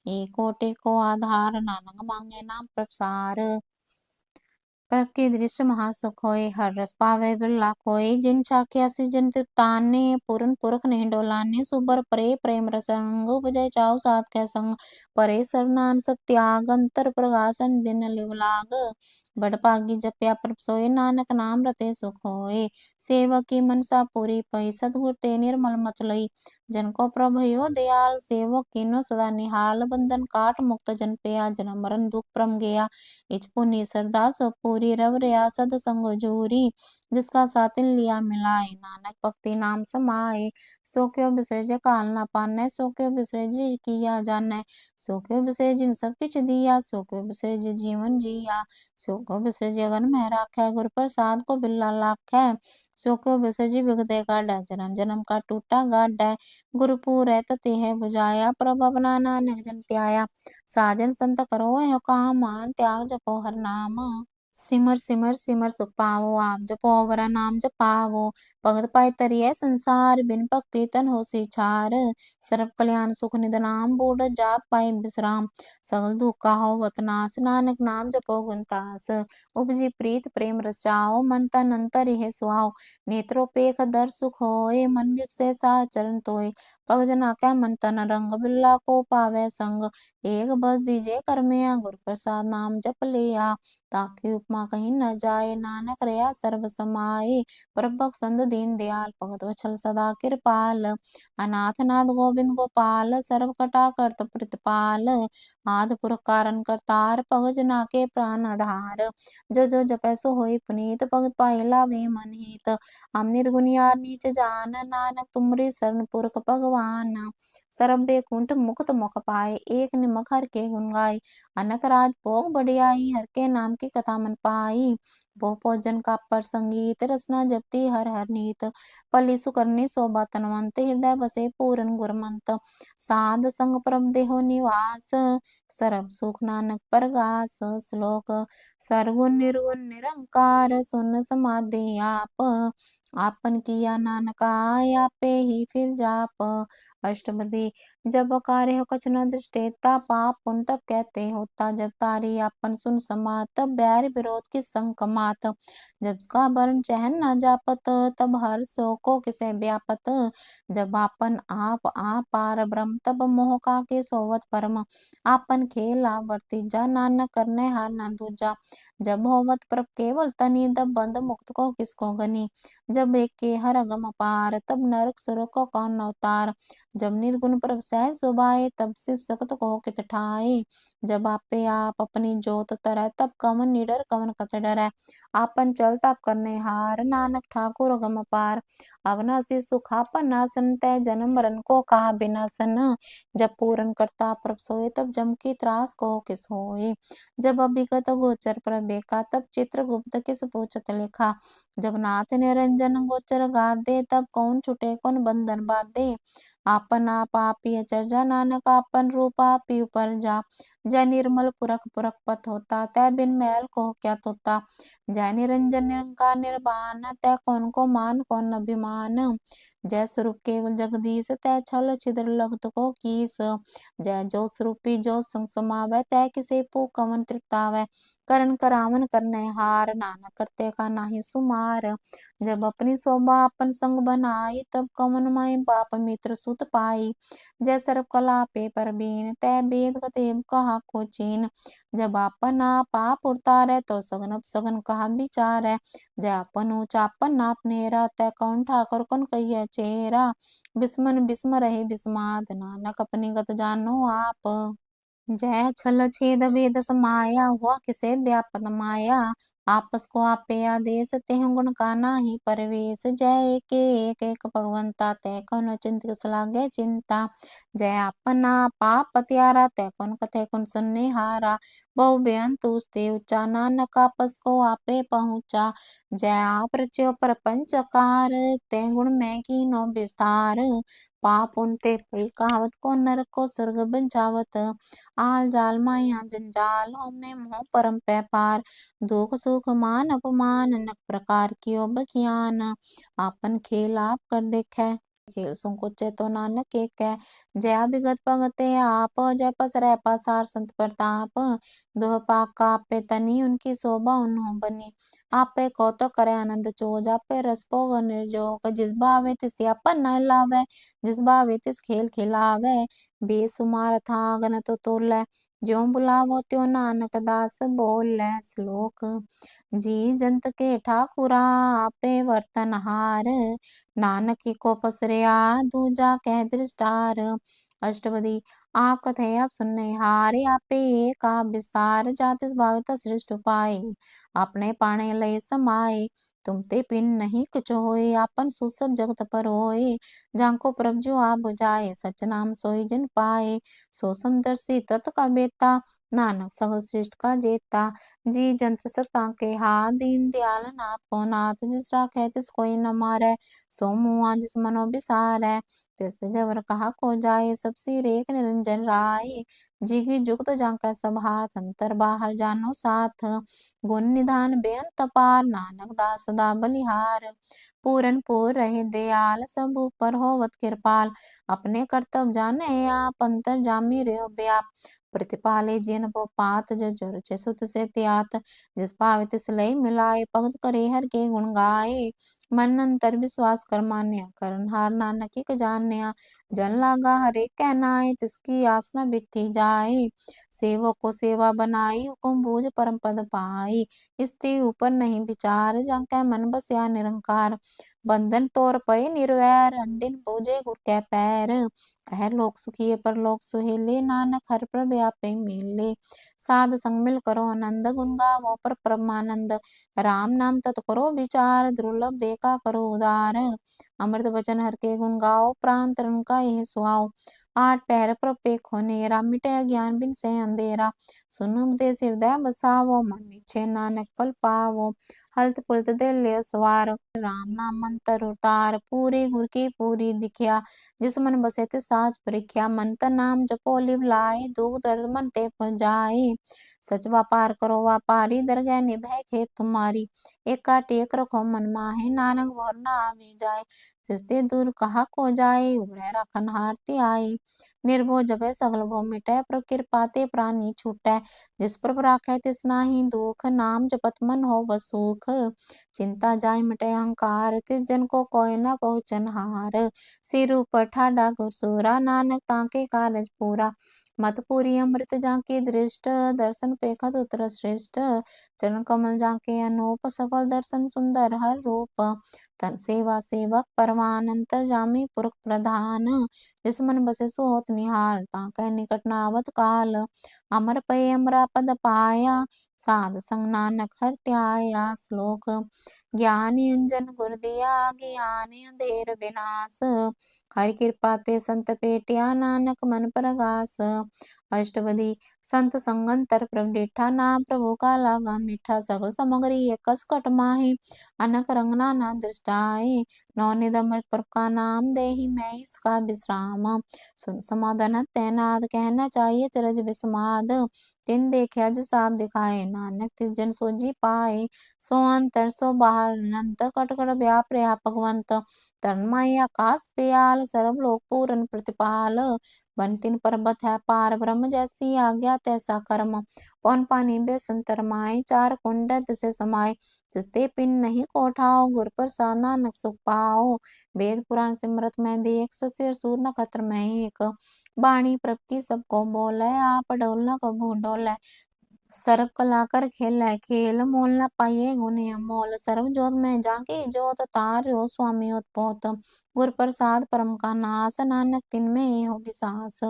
एक ओटे को आधार, नानक मांगे नाम प्रसार। प्रभ के दृश्य महासुख होय, हर रस पावे बिरला कोय। जिन चाखे सिजन तृप्ताने, पूरन पुरख ने डोलाने। सुबर परे प्रेम रसंग, उपजय चाउ साथ कै संग। परे सरनान सब त्याग, अंतर प्रगासन दिन लिव लाग। बड़ पागी जप्या प्रभ सोय, नानक नाम रते सुख होय। सेवक की मनसा पूरी पई, सतगुर ते निर्मल मत लई। जन को प्रभ भयो दयाल, सेवक कीनो सदा निहाल। बंधन काट मुक्त जन पेया, जन्म मरण दुख परम गया। इच पुनि सरदा सब पूरी, रव रया सद संग जोरी। जिसका साथिन लिया मिलाए, नानक भक्ति नाम समाए। सो क्यों बिसरे जे काल ना पानै, सो क्यों बिसरे जे किया जानै। सो क्यों बिसरे जिन सब किछ दिया, सो क्यों बिसरे जे जीवन जिया। सो क्यों बिसरे जे अगन में राखै, गुर प्रसाद को बिल्ला लाखै। सो क्यों बिसरे जे बिगते काढै, जन्म जन्म का टूटा गाढै। गुरु पूरै ततेह बुझाया, प्रभ अपना नानक जन त्याया। साजन संत करो एहो काम, त्याग जपो हर नाम। सिमर सिमर सिमर सुख पावो, आप जपो वरा नाम जपावो। भगत पाए तरिए संसार, बिन भक्ति तन होसी छार। सर्व कल्याण सुख निध नाम, बूढ़ जात पाए विश्राम। सगल दुख काहो वत नास, नानक नाम जपो गुण तास। उपजी प्रीत प्रेम रचाओ, मन तन अंतर यह सुहाओ। नेत्रों पेख दर सुख होए, मन बिकसे सा चरण तोय। पग जना क्या मन तन रंग, बिल्ला को पावे संग। एक बस दीजे कर मिया, गुर प्रसाद नाम जप लिया। ताकि उपमा कहीं न जाए, नानक रया सर्व समाये। प्रभु संत दीन दयाल, भगत वत्सल सदा कृपाल। अनाथ नाथ गोविंद गोपाल, सर्व कटा करत प्रतिपाल। आदि पुरख कारण करतार, पग जना के प्राण आधार। जो जो जपै सो होई पुनीत, भगत पाए लावे मन हित। हम निर्गुण यार नीच जान, नानक तुमरी शरण पुरख भगवान। सरब बेकुंठ मुक्त मुख पाए, एक निमक हर के गुण गाय। अनक राज भोग बढ़ियाई, हर के नाम की कथा मन पाई। बहु भोजन का पर संगीत, रसना जपती हर हर नीत। पली सुकरनी शोभा तनवंत, हृदय बसे पूरन गुरमंत। साध संग प्रभ देहो निवास, सरब सुख नानक परगास। श्लोक सरगुण निर्गुण निरंकार, सुन समाधि आप। आपन किया नानका, आपे ही फिर जाप। अष्टपदी जब कार्य हो कछ न दृष्टेता, पाप पुण्य तब कहते होता। जब तारी आपन सुन समात, तब बैर विरोध की संकमात। जब का वर्ण चहन न जापत, तब हर सो को किसे व्यापत। जब आप पार ब्रह्म, तब मोह का के सोवत परम। आपन खेला वर्तीजा, नानक करने हार न दूजा। जब होवत प्रभ केवल तनी, तब बंद मुक्त को किसको गनी। जब एक के हर अगम पार, तब नरक सुरक को कौन अवतार। जब निर्गुण प्रभ सहज सुभाए, तब शिव सख्त कहो कित ठाए। जब आपे आप अपनी जोत तरह, तब कवन निडर कवन कत डरै। आपन चल तप करने हार, नानक ठाकुर अगम पार। अविनाशी सुख आपन नासन, तय जन्म मरण को कहा बिनासन। जब पूरन करता प्रभ सोए, तब जम की त्रास को किस होए। जब अभिगत गोचर प्रभ एका, तब चित्रगुप्त किस पूछत लेखा। जब नाथ निरंजन गोचर गादे, तब कौन छुटे कौन बंधन बाधे। आपन आप ही अचरजा, नानक आपन रूप आप ही ऊपर जा। जय निर्मल पुरख पुरख पत होता, तय बिन मैल को क्या तोता। जय निरंजन निरंकार निर्वाण, तय कौन को मान कौन अभिमान। जय स्वरूप केवल जगदीश, तय छल छिद्र लगत को कीस। जय जो स्वरूपी जो संग समावै, तय किसे पू कवन तृप्तावै। करण करावन करने हार, नानक करते का नाही सुमार। जब अपनी शोभा अपन संग बनाई, तब कवन माई बाप मित्र सुत पाई। जय सर्व कला पे परबीन, तय वेद कतेब कहा को चीन। जब आपन आप उतारै, तो सगन अपसगन कहा विचारै। जय आपन ऊंचा आपन नाप नेरा, तय कौन ठाकुर कौन कहिए चेरा। बिस्मन बिस्म रहे बिस्माद, नानक अपनी गत जानो आप। जय छल छेद भेद समाया, हुआ किसे व्यापत माया। आपस को आपे आदेश, तेह गुण का नाही परवेश। जय एक एक भगवंता, तय कौन चिंत लागे चिंता। जय आपन आप पतियारा, तय कौन कथे कौन सुनने हारा। बहु बेअंत तुझते ऊंचा, नानक आपस को आपे पहुंचा। जय आप रच्यो प्रपंचकार, तय गुण मैं कीनो विस्तार। पाप उनते पई कहावत, को नरक को स्वर्ग बंचावत। आल जाल माया जंजाल, होमे मोह परम पैपार। दुख सुख मान अपमान, अनेक प्रकार की बखियान। आपन खेल आप कर देखे, खेल संकोचे तो नानक एक है। जया विगत भगते आप, जय पसरै पसार संत प्रताप। दोह पाका आपे तनी, उनकी शोभा उन्हों बनी। आपे को तो करे आनंद चोज, आपे रस भोग निर्जोग। जिस भावे तिस आपन न लावे, जिस भावे तिस खेल खिलावे। बेसुमार था गन तो तोलै, ज्यों बुलावो त्यों नानक दास बोलै। श्लोक जी जंत के ठाकुरा, आपे वर्तन हार। नानक को पसरया, दूजा कह दृष्टार। अष्टपदी आप कथे आप सुनने हारे, आपे एक आप विस्तार। जातिस भावित सृष्ट उपाय, अपने पाणे लय समाये। तुम ते पिन नहीं कुछ होए, आपन सुख सब जगत पर होए। जाको प्रभ जो आप बुझाए, सच नाम सोई जिन पाए। सो समदर्शी तत् का बेता, नानक सगल सृष्ट का जेता, जी जंत्र सब ताके हाथ, दीन दयाल नाथ को नाथ, जिस राखे तिस कोई न मारै, सो मुआ जिस मनो बिसारै, तिस जबर कहा को जाए, सब सिर एक निरंजन राय, जिगी जुगत जांकै सब हाथ, अंतर बाहर जानो साथ, गुण निधान बेअंत पार, नानक दास सदा बलिहार, पूरन पूर रहे दयाल, सब ऊपर होवत कृपाल, अपने करतब जाने आप, अंतर जामी रहो व्याप, प्रतिपाले जिन को पात, जो जोर छे सुत से त्यात, जिस पावे तिस लई मिलाए, भगत करे हर के गुण गाए, मन अंतर विश्वास कर मान्या, करन हार नानक एक जान्या, जन लागा हरे कै नाय, तिसकी आस न बिठी जाए, सेवक को सेवा बनाई, हुकुम बूझ परम पद पाई, इसते ऊपर नहीं विचार, जांकै मन बसया निरंकार, बंधन तोर पए निर्वैर, अंडिन पूजे गुर कै पैर, कह लोक सुखिए पर लोक सुहेले, नानक हर प्रभ आपे मेले, साध संग मिल करो आनंद, गुण गावो पर परमानंद, राम नाम तत करो विचार, दुर्लभ देखा करो उदार, अमृत वचन हर के गुण गाओ, प्राण तरण का यह सुहाओ, आठ पहर प्रपेख नेरा, मिटे ज्ञान बिन से अंधेरा, सुन उपदेश हृदय बसावो, मन इच्छे नानक फल पावो, हलत पुलत दे ले सवार, राम नाम मंतर उतार, पूरी गुर की पूरी दिखिया, जिस मन बसे ते साच परिख्या, मन तन नाम जपो लिव लाए, दुख दर्द मन ते जाए, सच व्यापार करो व्यापारी, दरगह निभय खेप तुम्हारी, एका टेक रखो मन माहे, नानक भवर न आवे जाए, जिसते दूर कहा को जाए, उबरै राखन हारती आए, निर्भो जपै सगल भो मिटै, प्रभु कृपा ते प्राणी छूटै, जिस प्रभु राखै तिस नाहि दुख, नाम जपत मन हो सुख, चिंता जाय मिटै अहंकार, तिस जन को कोय न पहुँचन हार, सिर ऊपर ठाडा घुरसोरा, नानक ताके कारज पूरा, मत पूरी अमृत जाके दृष्ट, दर्शन पेखत उतर श्रेष्ठ, चरण कमल जाके अनूप, सफल दर्शन सुंदर हर रूप, तन सेवा सेवक परमान, अंतर जामी पुरख प्रधान, जिस मन बसे सो होत निहाल, ताकै निकट न आवत काल, अमर पै अमरा पद पाया, साध संग नानक हर त्याया, श्लोक ज्ञान अंजन गुर दिया, ज्ञान अंधेर विनाश, हरि कृपा ते संत पेटिया, नानक मन परगास, अष्टपदी संत संगंतर प्रभ डिठा, नाम प्रभु का लागा मीठा, सगल समगरी एकस कट माहे, अनक रंग नाना दृष्टाए, नौनिध अमृत प्रभ का नाम देहि मैं इसका विश्राम, सुन समाधान तैनाद, कहना चाहिए चरज विस्माद, तिन देखा जिस आप दिखाए, नानक तिस जन सोजी पाए, सो अंतर सो बाहर अनंत, कट कट व्याप रहा भगवंत, तन्मय आकाश पेयाल, सर्व लोक पूरन प्रतिपाल, बन तिन पर्वत है पार ब्रह्म, जैसी आज्ञा तैसा कर्म, पौन पानी बेसंतर माए, चार कुंड तिसे समाये, तिसते पिन नहीं कोठाओ, गुर प्रसाद नानक सुख पाओ, वेद पुराण सिमरत में देख, ससेर सूर नक्षत्र में एक, बाणी प्रभ की सबको बोले, आप डोल न कबू डोले, सर्व कला कर खेलै खेल, मोल न पाइए गुण अमोल, सर्व जोत में जाके जोत, तार्यो स्वामी उत्पोत, गुर प्रसाद परम का नाश, नानक तिन में हो विसास,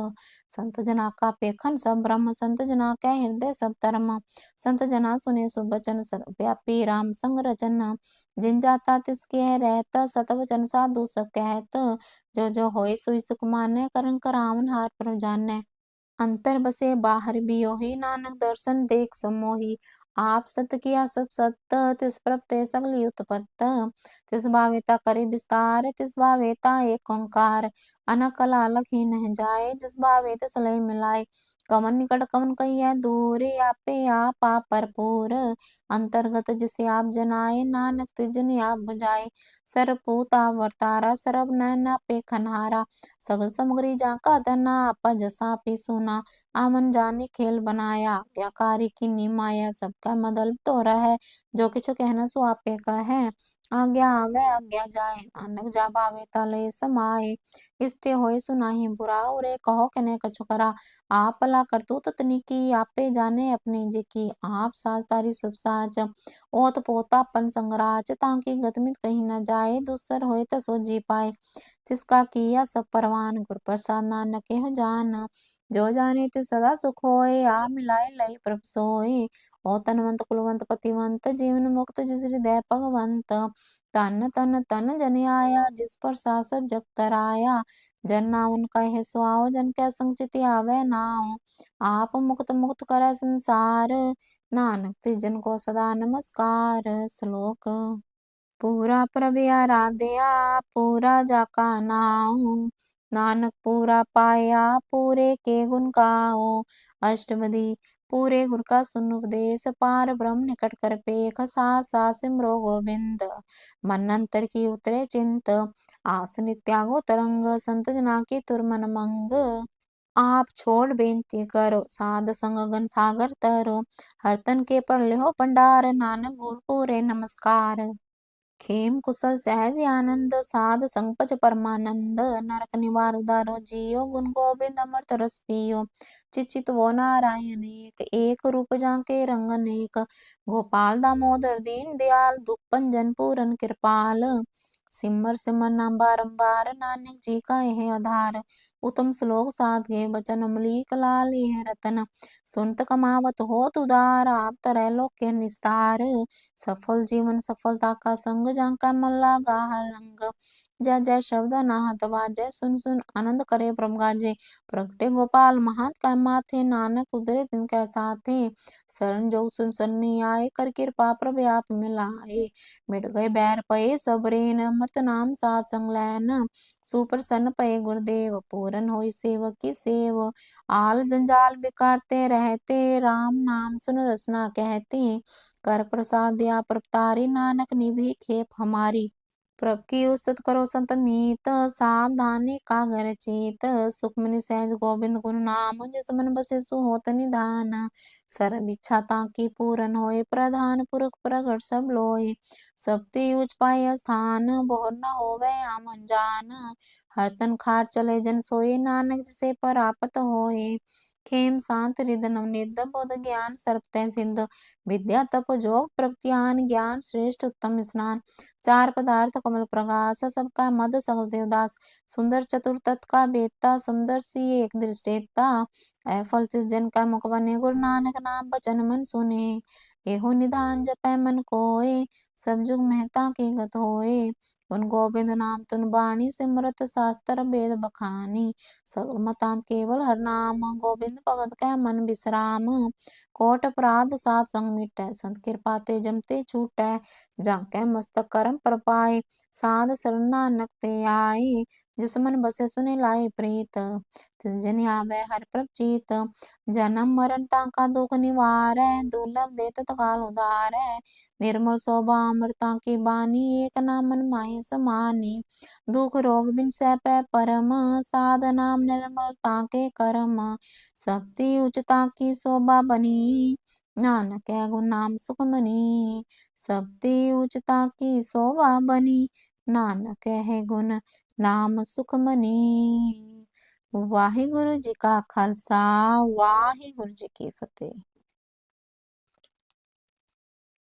संत जना का पेखन सब ब्रह्म, संत जना कै हृदय सब धर्म, संत जना सुने सुख बचन, सर्व व्यापी राम संग रचन, जिन जाता तिसके रहत, सत वचन साधु सब कहत, जो जो होय सोई सुख मानै, करन करावन हार प्रभ जानै, अंतर बसे बाहर बियोही, नानक दर्शन देख समोही, आप सत किया सब सत्य, तिस प्रभ ते सगली उत्पत्त, तिस भावेता करे विस्तार, तिस भावेता एक ओंकार, अनक लालक ही नह जाए, जिस भावे तिस लय मिलाए, कवन निकट कवन कहिए दूर, आपे आप भरपूर, अंतर्गत जिसे आप जनाए, नानक तिस जन आप बुझाए, सरपूत वर्तारा, सरब नैन पे खनहारा, सगल समग्री जाका धना, आपा जसा पे सोना, आमन जाने खेल बनाया, आज्ञाकारी की निमाया, सबका मदल तो है, जो किछु कहना सो आपे का है, आज्ञा आवे आज्ञा जाए, नानक जा भावे तले समाए, इष्टे होए सुनाही बुरा, उरे कहो कने कछु करा, आप भला करतूत तनिकी, आपे जाने अपने जी की, आप साज तारी सब साज, ओत पोता पन संगराज, ताकि गतमित कहीं न जाए, दूसर होए तो सो जी पाए, तिसका किया सब परवान, गुर प्रसाद नानक हो जान, जो जाने ते सदा सुख होए, आ मिलाए लई प्रभ सोए। ओ तनवंत कुलवंत पतिवंत, जीवन मुक्त जिस हृदय भगवंत। तन तन तन जन आया, जिस पर सब जग तराया। जन नावन कहे सुआओ, जन कै संग चित आवे नाउ। आप मुक्त मुक्त करे संसार, नानक तिस जन को सदा नमस्कार। श्लोक। पूरा प्रभ आराध्या, पूरा जाका नाउ। नानक पूरा पाया, पूरे के गुण गाओ। अष्टपदी। पूरे गुर का सुन उपदेश, पार ब्रह्म निकट कर पेख। सा सिमरो गोविंद, मन अंतर की उतरे चिंत। आस नित्यागो तरंग, संत जना की तुर मन मंग। आप छोड़ बेनती करो, साध संग गन सागर तरो। हर तन के पर लेहो भंडार, नानक गुर पूरे नमस्कार। खेम कुशल सहज आनंद, साध संपच परमानंद। नरक निवार उदारो जियो, गुण गोविंद अमृत रस पियो। चिचित वो नारायण एक रूप जाके रंग अनेक। गोपाल दामोदर दीन दयाल, दुख भंजन पूरन कृपाल। सिमर सिमर नाम बारंबार, नानक जी का यह आधार। उत्तम श्लोक साध के बचन, अमलीक लाल यह रतन। सुनत कमावत होत उदार, आप तरह लोक के निस्तार। सफल जीवन सफलता का संग, जाका मन लागा हर रंग। जय जय शब्द अनाहत वाजय, सुन सुन आनंद करे प्रभ गाजे। प्रगटे गोपाल महात का माथे, नानक उदरे तिनके साथे। शरण जो सुन सरनी आए, कर कृपा प्रभ आप मिलाए। मिट गए बैर पए सब रेन, अमृत नाम साथ संग लैन। सुप्रसन्न पए गुरुदेव, पूरन होई सेवक की सेव। आल जंजाल बिकारते रहते, राम नाम सुन रसना कहते। कर प्रसाद या प्रतारी, नानक निभि खेप हमारी। प्रभ की उस्तत करो संत मीत, सावधानी का घर चेत। सुखमनि सहज गोविंद गुरु नाम, जिस मन बसे सु होत निधान। सर्व इच्छा ताकी पूरन होए, प्रधान पुरख प्रगट सब लोए। सब उच पाए स्थान, बोहर न होवे आमन जान। हर तन खाट चले जन सोए, नानक जिसे परापत होए। खेम शांत हृदय नवनीत, बोध ज्ञान सर्प तै सिद्ध। विद्या तप जोग प्रज्ञान, ज्ञान श्रेष्ठ उत्तम स्नान। चार पदार्थ कमल प्रकाश, सबका मद सकल देवदास। सुंदर चतुर तत् का बेता, सुंदर सी एक दृष्टेता। ऐफल तिस जन का मुख बने, गुरु नानक नाम बचन मन सुने। एहो निधान जपै मन कोय, सब जुग महता की गत होए। उन गोविंद नाम तुन बाणी, सिमरत शास्त्र वेद बखानी। सगल मतान केवल हर नाम, गोविंद भगत कै मन विश्राम। कोट अपराध सात संग मिटै, संत कृपा ते जमते छूटै। जाकै मस्तक करम प्रपाए, साध शरण नानक ते आए। जिस मन बसे सुने लाए प्रीत, तिस जन आवे हर प्रभ चीत। जन्म मरण ताका दुख निवारै, दुर्लभ देत काल उधारै। निर्मल शोभा अमृता की बानी, एक नाम मन माहि समानी। दुख रोग बिन सै परम, साध नाम निर्मलता के करम। शक्ति उचता की शोभा बनी, नानक है गुण नाम सुखमनी। शक्ति उचता की शोभा बनी, नानक है गुण नाम सुखमनी। वाहिगुरु जी का खालसा, वाहिगुरु जी की फतेह।